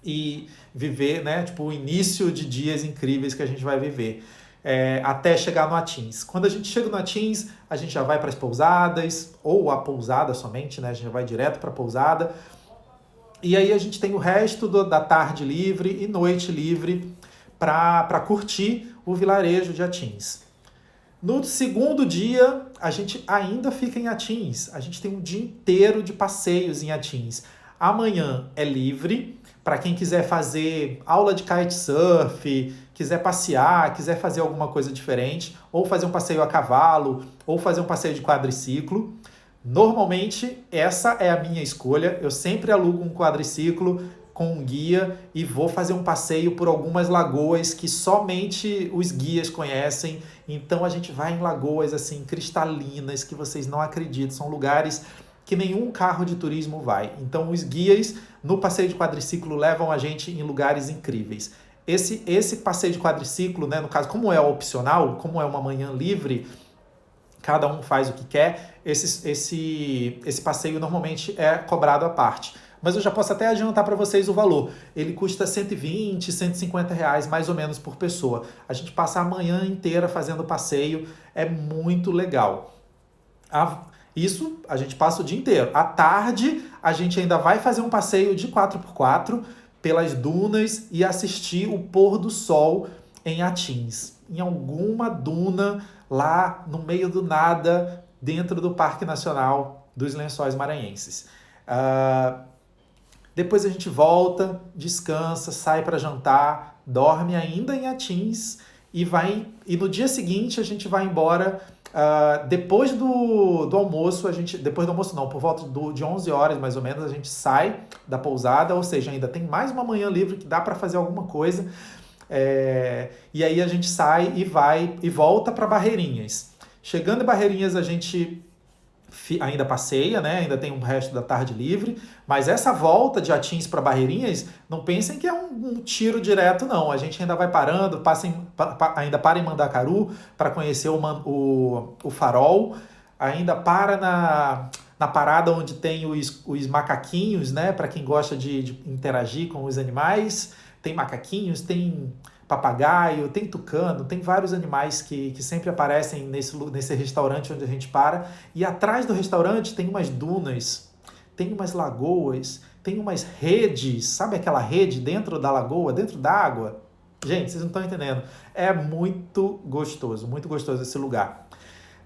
e viver, né? Tipo, o início de dias incríveis que a gente vai viver. Até chegar no Atins. Quando a gente chega no Atins, a gente já vai para as pousadas, ou a pousada somente, né? A gente já vai direto para a pousada. E aí a gente tem o resto da tarde livre e noite livre para curtir o vilarejo de Atins. No segundo dia, a gente ainda fica em Atins. A gente tem um dia inteiro de passeios em Atins. Amanhã é livre para quem quiser fazer aula de kitesurf, quiser passear, quiser fazer alguma coisa diferente, ou fazer um passeio a cavalo, ou fazer um passeio de quadriciclo. Normalmente, essa é a minha escolha. Eu sempre alugo um quadriciclo com um guia e vou fazer um passeio por algumas lagoas que somente os guias conhecem. Então, a gente vai em lagoas assim cristalinas que vocês não acreditam. São lugares que nenhum carro de turismo vai. Então, os guias no passeio de quadriciclo levam a gente em lugares incríveis. Esse passeio de quadriciclo, né, no caso, como é opcional, como é uma manhã livre, cada um faz o que quer, esse passeio normalmente é cobrado à parte. Mas eu já posso até adiantar para vocês o valor. Ele custa 120, 150 reais mais ou menos por pessoa. A gente passa a manhã inteira fazendo passeio, é muito legal. Isso a gente passa o dia inteiro. À tarde, a gente ainda vai fazer um passeio de 4x4 pelas dunas e assistir o pôr do sol em Atins. Em alguma duna lá no meio do nada, dentro do Parque Nacional dos Lençóis Maranhenses. Depois a gente volta, descansa, sai para jantar, dorme ainda em Atins e no dia seguinte a gente vai embora. Depois do almoço, depois do almoço não, por volta de 11 horas mais ou menos, a gente sai da pousada, ou seja, ainda tem mais uma manhã livre que dá para fazer alguma coisa. E aí a gente sai e volta para Barreirinhas. Chegando em Barreirinhas, a gente ainda passeia, né? Ainda tem um resto da tarde livre, mas essa volta de Atins para Barreirinhas, não pensem que é um tiro direto, não. A gente ainda vai parando, ainda para em Mandacaru para conhecer o farol, ainda para na parada onde tem os macaquinhos, né? Para quem gosta de interagir com os animais. Tem macaquinhos, tem papagaio, tem tucano, tem vários animais que sempre aparecem nesse restaurante onde a gente para. E atrás do restaurante tem umas dunas, tem umas lagoas, tem umas redes, sabe aquela rede dentro da lagoa, dentro da água? Gente, vocês não estão entendendo. É muito gostoso esse lugar.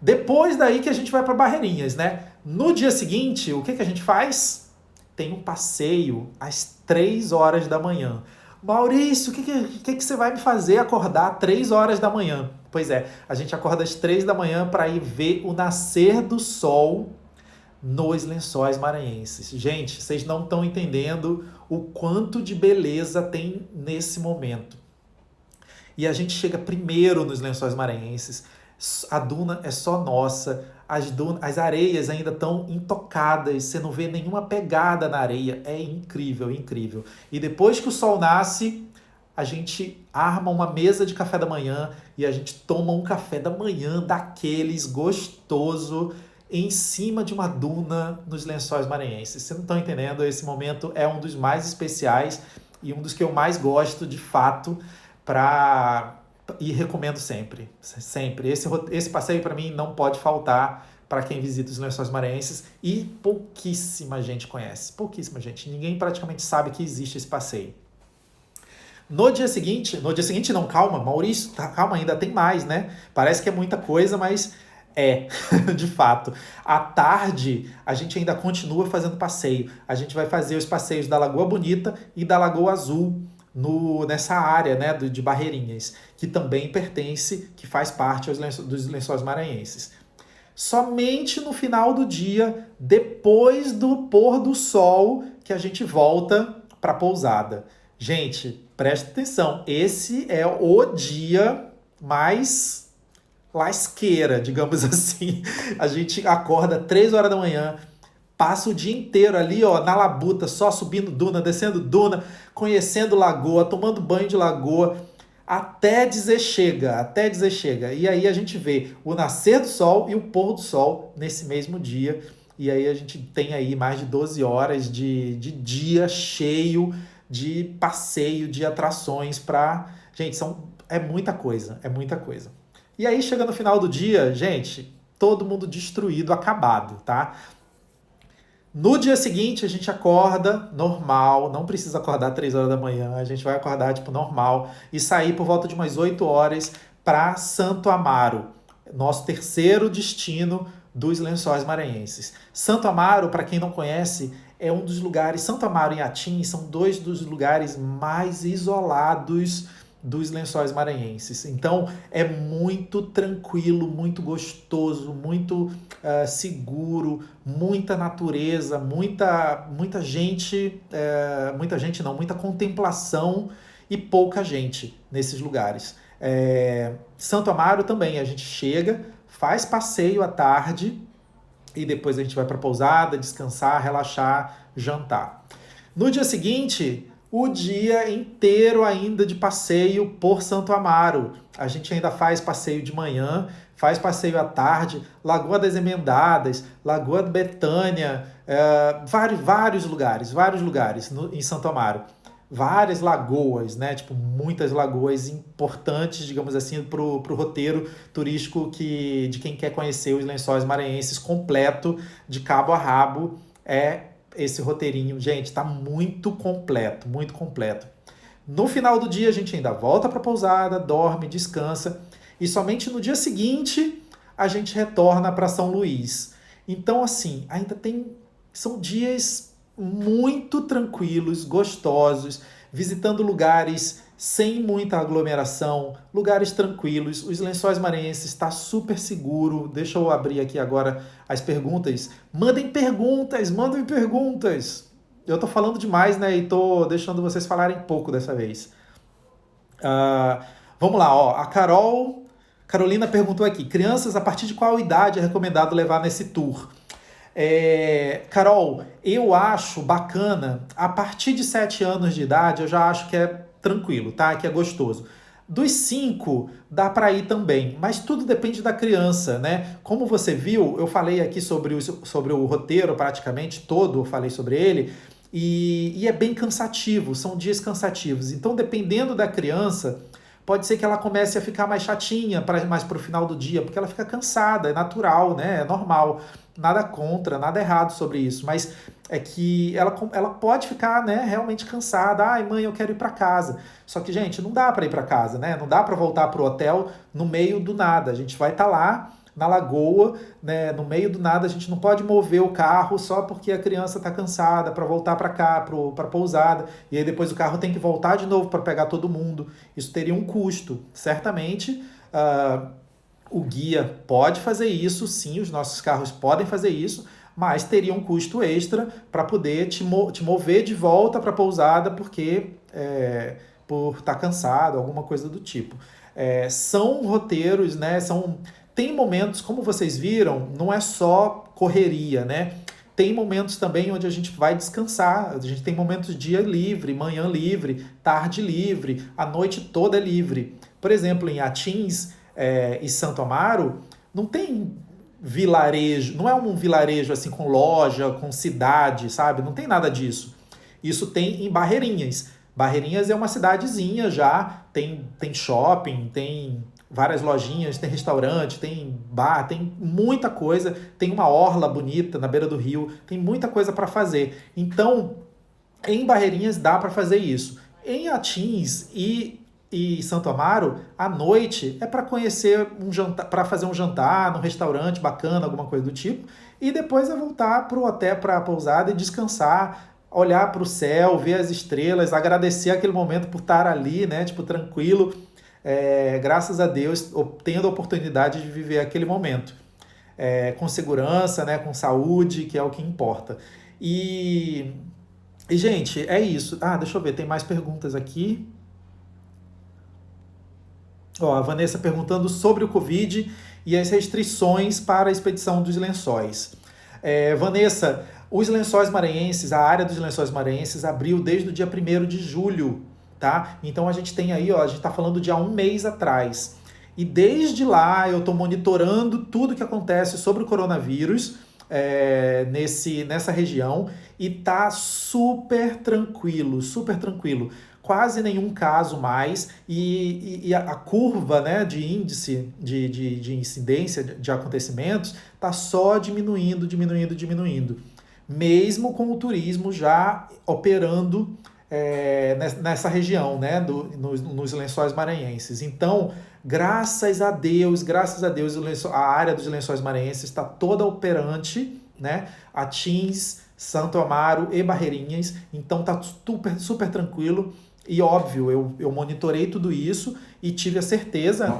Depois daí que a gente vai para Barreirinhas, né? No dia seguinte, o que a gente faz? Tem um passeio às 3 horas da manhã. Maurício, o que você vai me fazer acordar 3 horas da manhã? Pois é, a gente acorda às 3 da manhã para ir ver o nascer do sol nos Lençóis Maranhenses. Gente, vocês não estão entendendo o quanto de beleza tem nesse momento. E a gente chega primeiro nos Lençóis Maranhenses. A duna é só nossa. As areias ainda estão intocadas, você não vê nenhuma pegada na areia. É incrível, incrível. E depois que o sol nasce, a gente arma uma mesa de café da manhã e a gente toma um café da manhã daqueles gostoso em cima de uma duna nos Lençóis Maranhenses. Vocês não estão entendendo? Esse momento é um dos mais especiais e um dos que eu mais gosto, de fato, e recomendo sempre, sempre. Esse passeio para mim não pode faltar para quem visita os Lençóis Maranhenses e pouquíssima gente conhece, pouquíssima gente. Ninguém praticamente sabe que existe esse passeio. No dia seguinte não, calma, Maurício, calma, ainda tem mais, né? Parece que é muita coisa, mas de fato. À tarde, a gente ainda continua fazendo passeio. A gente vai fazer os passeios da Lagoa Bonita e da Lagoa Azul, nessa área, né, de Barreirinhas, que também que faz parte dos Lençóis Maranhenses. Somente no final do dia, depois do pôr do sol, que a gente volta para a pousada. Gente, presta atenção, esse é o dia mais lasqueira, digamos assim. A gente acorda 3 horas da manhã, passa o dia inteiro ali, ó, na labuta, só subindo duna, descendo duna, conhecendo lagoa, tomando banho de lagoa, até dizer chega. E aí a gente vê o nascer do sol e o pôr do sol nesse mesmo dia. E aí a gente tem aí mais de 12 horas de dia cheio de passeio, de atrações para... Gente, é muita coisa. E aí chega no final do dia, gente, todo mundo destruído, acabado, tá? No dia seguinte, a gente acorda normal, não precisa acordar 3 horas da manhã, a gente vai acordar normal e sair por volta de umas 8 horas para Santo Amaro, nosso terceiro destino dos Lençóis Maranhenses. Santo Amaro, para quem não conhece, é um dos lugares, Santo Amaro e Atins são 2 dos lugares mais isolados dos Lençóis Maranhenses. Então é muito tranquilo, muito gostoso, muito seguro, muita natureza, muita gente, muita contemplação e pouca gente nesses lugares. Santo Amaro também, a gente chega, faz passeio à tarde e depois a gente vai para a pousada, descansar, relaxar, jantar. No dia seguinte, o dia inteiro ainda de passeio por Santo Amaro. A gente ainda faz passeio de manhã, faz passeio à tarde, Lagoa das Emendadas, Lagoa de Betânia, vários lugares em Santo Amaro. Várias lagoas, né? Tipo, muitas lagoas importantes, digamos assim, pro roteiro turístico de quem quer conhecer os Lençóis Maranhenses completo, de cabo a rabo, esse roteirinho. Gente, tá muito completo, muito completo. No final do dia, a gente ainda volta para a pousada, dorme, descansa, e somente no dia seguinte a gente retorna para São Luís. Então, assim, são dias muito tranquilos, gostosos, visitando lugares sem muita aglomeração, lugares tranquilos. Os Lençóis Maranhenses está super seguro. Deixa eu abrir aqui agora as perguntas. Mandem perguntas. Eu tô falando demais, né? E tô deixando vocês falarem pouco dessa vez. Vamos lá, ó. A Carolina perguntou aqui: crianças, a partir de qual idade é recomendado levar nesse tour? Carol, eu acho bacana, a partir de 7 anos de idade, eu já acho que é tranquilo, tá? Que é gostoso. Dos 5, dá para ir também, mas tudo depende da criança, né? Como você viu, eu falei aqui sobre o roteiro praticamente todo, eu falei sobre ele, e é bem cansativo, são dias cansativos. Então, dependendo da criança, pode ser que ela comece a ficar mais chatinha mais pro final do dia, porque ela fica cansada, é natural, né? É normal. Nada contra, nada errado sobre isso, mas é que ela pode ficar, né, realmente cansada. Ai, mãe, eu quero ir para casa. Só que, gente, não dá para ir para casa, né? Não dá para voltar pro hotel no meio do nada. A gente vai estar lá na lagoa, né, no meio do nada. A gente não pode mover o carro só porque a criança está cansada para voltar para cá, para pousada. E aí depois o carro tem que voltar de novo para pegar todo mundo. Isso teria um custo, certamente. O guia pode fazer isso, sim, os nossos carros podem fazer isso, mas teria um custo extra para poder te mover de volta para a pousada porque por estar cansado, alguma coisa do tipo. São roteiros, né? Tem momentos, como vocês viram, não é só correria, né? Tem momentos também onde a gente vai descansar, a gente tem momentos dia livre, manhã livre, tarde livre, a noite toda é livre. Por exemplo, em Atins e Santo Amaro, não tem vilarejo, não é um vilarejo assim com loja, com cidade, sabe? Não tem nada disso. Isso tem em Barreirinhas. Barreirinhas é uma cidadezinha já, tem shopping, tem várias lojinhas, tem restaurante, tem bar, tem muita coisa, tem uma orla bonita na beira do rio, tem muita coisa para fazer. Então, em Barreirinhas dá para fazer isso. Em Atins e Santo Amaro, à noite é para conhecer um jantar, para fazer um jantar num restaurante bacana, alguma coisa do tipo, e depois é voltar para o hotel, para a pousada e descansar, olhar para o céu, ver as estrelas, agradecer aquele momento por estar ali, né, tipo, tranquilo, graças a Deus, tendo a oportunidade de viver aquele momento, com segurança, né, com saúde, que é o que importa. E gente, é isso. Deixa eu ver, tem mais perguntas aqui. Ó, a Vanessa perguntando sobre o Covid e as restrições para a expedição dos lençóis. Vanessa, os Lençóis Maranhenses, a área dos Lençóis Maranhenses abriu desde o dia 1º de julho, tá? Então a gente tem aí, ó, a gente tá falando de há um mês atrás. E desde lá eu tô monitorando tudo que acontece sobre o coronavírus nessa região e tá super tranquilo, super tranquilo. Quase nenhum caso mais e a curva, né, de índice de incidência de acontecimentos está só diminuindo, diminuindo, diminuindo. Mesmo com o turismo já operando nessa região, né, nos Lençóis Maranhenses. Então, graças a Deus, a área dos Lençóis Maranhenses está toda operante, né? Atins, Santo Amaro e Barreirinhas. Então tá super, super tranquilo. E óbvio, eu monitorei tudo isso e tive a certeza,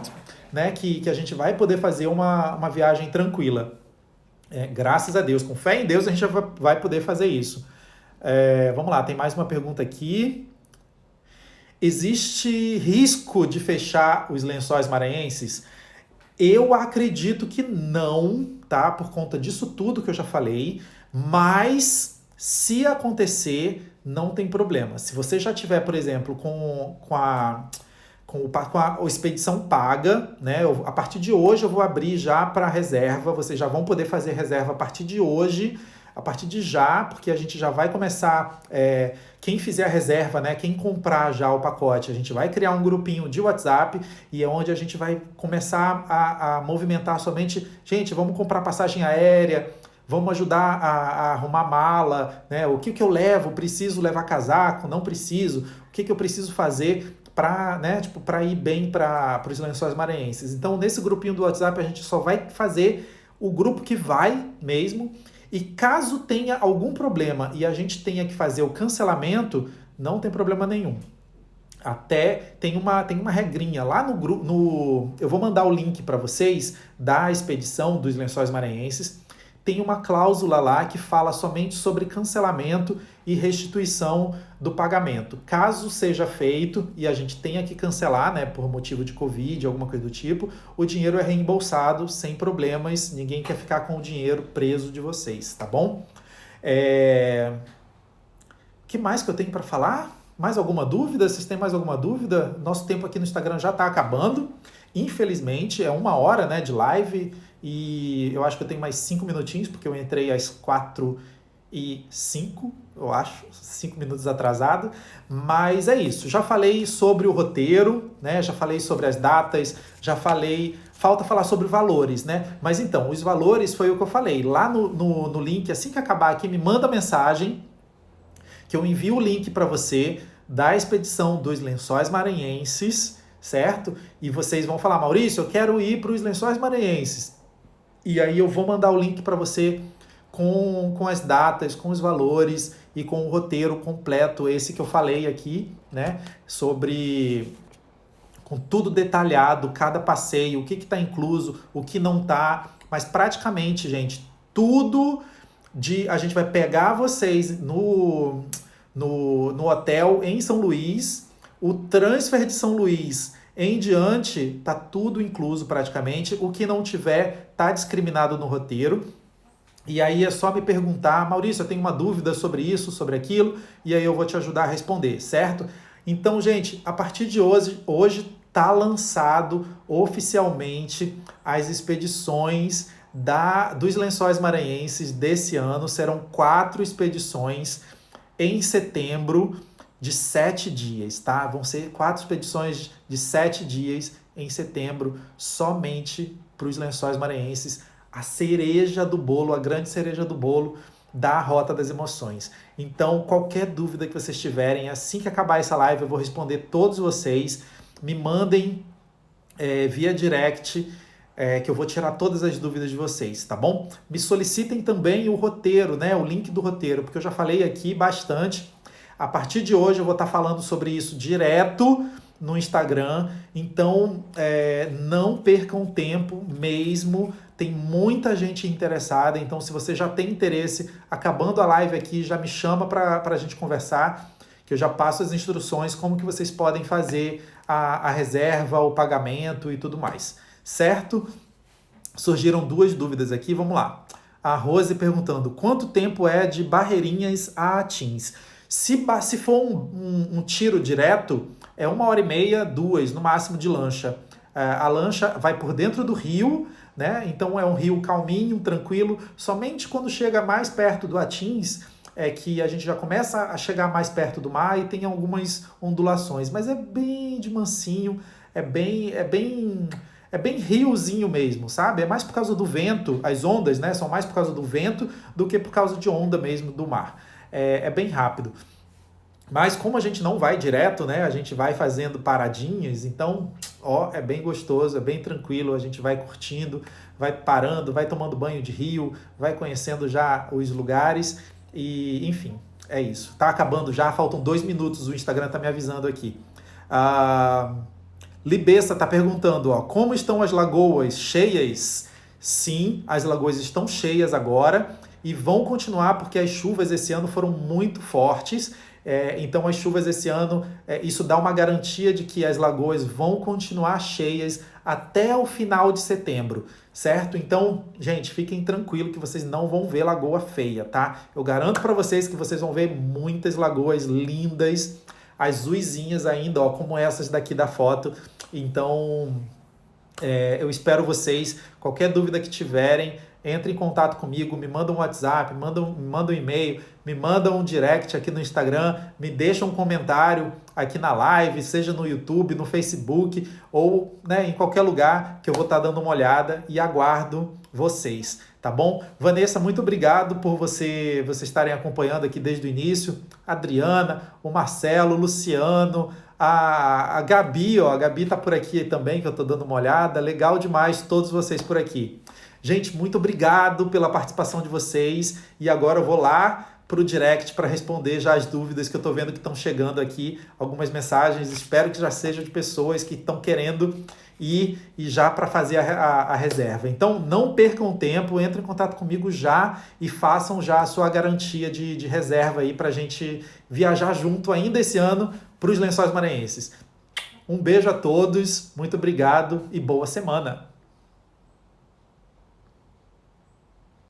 né, que a gente vai poder fazer uma viagem tranquila. Graças a Deus, com fé em Deus, a gente já vai poder fazer isso. Vamos lá, tem mais uma pergunta aqui. Existe risco de fechar os Lençóis Maranhenses? Eu acredito que não, tá? Por conta disso tudo que eu já falei, mas se acontecer, não tem problema. Se você já tiver, por exemplo, com a expedição paga, né? A partir de hoje eu vou abrir já para reserva, vocês já vão poder fazer reserva a partir de hoje, a partir de já, porque a gente já vai começar, quem fizer a reserva, né, quem comprar já o pacote, a gente vai criar um grupinho de WhatsApp e é onde a gente vai começar a movimentar somente, gente, vamos comprar passagem aérea, vamos ajudar a arrumar mala, né, o que eu levo, preciso levar casaco, não preciso, o que eu preciso fazer para, né, tipo, para ir bem para os Lençóis Maranhenses. Então, nesse grupinho do WhatsApp, a gente só vai fazer o grupo que vai mesmo. E caso tenha algum problema e a gente tenha que fazer o cancelamento, não tem problema nenhum. Até tem uma regrinha lá no grupo. Eu vou mandar o link para vocês da expedição dos Lençóis Maranhenses. tem uma cláusula lá que fala somente sobre cancelamento e restituição do pagamento. Caso seja feito e a gente tenha que cancelar, né, por motivo de Covid, alguma coisa do tipo, o dinheiro é reembolsado sem problemas, ninguém quer ficar com o dinheiro preso de vocês, tá bom? Que mais que eu tenho para falar? Mais alguma dúvida? Vocês têm mais alguma dúvida? Nosso tempo aqui no Instagram já está acabando. Infelizmente, é 1 hora, né, de live e eu acho que eu tenho mais 5 minutinhos, porque eu entrei às 4h05, eu acho, 5 minutos atrasado. Mas é isso. Já falei sobre o roteiro, né? Já falei sobre as datas, já falei... Falta falar sobre valores, né? Mas então, os valores foi o que eu falei. Lá no link, assim que acabar aqui, me manda mensagem que eu envio o link para você da expedição dos Lençóis Maranhenses, certo? E vocês vão falar, Maurício, eu quero ir para os Lençóis Maranhenses. E aí eu vou mandar o link para você com as datas, com os valores e com o roteiro completo, esse que eu falei aqui, né? Sobre... com tudo detalhado, cada passeio, o que está incluso, o que não está. Mas praticamente, gente, tudo... a gente vai pegar vocês no hotel em São Luís, o transfer de São Luís em diante, tá tudo incluso praticamente. O que não tiver, tá discriminado no roteiro. E aí é só me perguntar, Maurício, eu tenho uma dúvida sobre isso, sobre aquilo, e aí eu vou te ajudar a responder, certo? Então, gente, a partir de hoje tá lançado oficialmente as expedições dos Lençóis Maranhenses desse ano. Serão 4 expedições em setembro de 7 dias, tá? Vão ser 4 expedições de 7 dias em setembro, somente para os Lençóis Maranhenses. A cereja do bolo, a grande cereja do bolo da Rota das Emoções. Então, qualquer dúvida que vocês tiverem, assim que acabar essa live, eu vou responder todos vocês. Me mandem via direct, que eu vou tirar todas as dúvidas de vocês, tá bom? Me solicitem também o roteiro, né? O link do roteiro, porque eu já falei aqui bastante. A partir de hoje eu vou estar falando sobre isso direto no Instagram, então não percam tempo mesmo. Tem muita gente interessada, então se você já tem interesse, acabando a live aqui, já me chama para a gente conversar, que eu já passo as instruções, como que vocês podem fazer a reserva, o pagamento e tudo mais. Certo? Surgiram 2 dúvidas aqui, vamos lá. A Rose perguntando, quanto tempo é de Barreirinhas a Atins? Se for um tiro direto, é 1h30, 2, no máximo de lancha. A lancha vai por dentro do rio, né? Então é um rio calminho, tranquilo. Somente quando chega mais perto do Atins é que a gente já começa a chegar mais perto do mar e tem algumas ondulações. Mas é bem de mansinho, é bem riozinho mesmo, sabe? É mais por causa do vento, as ondas, né? São mais por causa do vento do que por causa de onda mesmo do mar. É bem rápido. Mas como a gente não vai direto, né? A gente vai fazendo paradinhas, então, é bem gostoso, é bem tranquilo, a gente vai curtindo, vai parando, vai tomando banho de rio, vai conhecendo já os lugares e, enfim, é isso. Tá acabando já, faltam 2 minutos, o Instagram tá me avisando aqui. Libessa tá perguntando, como estão as lagoas cheias? Sim, as lagoas estão cheias agora e vão continuar porque as chuvas esse ano foram muito fortes. Então as chuvas esse ano, isso dá uma garantia de que as lagoas vão continuar cheias até o final de setembro, certo? Então, gente, fiquem tranquilos que vocês não vão ver lagoa feia, tá? Eu garanto para vocês que vocês vão ver muitas lagoas lindas, azulzinhas ainda, como essas daqui da foto. Então, eu espero vocês. Qualquer dúvida que tiverem, entre em contato comigo, me manda um WhatsApp, me manda um e-mail, me manda um direct aqui no Instagram, me deixa um comentário aqui na live, seja no YouTube, no Facebook ou, né, em qualquer lugar que eu vou estar dando uma olhada e aguardo vocês, tá bom? Vanessa, muito obrigado por vocês estarem acompanhando aqui desde o início. Adriana, o Marcelo, o Luciano, a Gabi, a Gabi tá por aqui também, que eu tô dando uma olhada. Legal demais todos vocês por aqui. Gente, muito obrigado pela participação de vocês. E agora eu vou lá para o direct para responder já as dúvidas que eu estou vendo que estão chegando aqui, algumas mensagens, espero que já sejam de pessoas que estão querendo ir e já para fazer a reserva. Então não percam tempo, entrem em contato comigo já e façam já a sua garantia de reserva aí para a gente viajar junto ainda esse ano para os Lençóis Maranhenses. Um beijo a todos, muito obrigado e boa semana!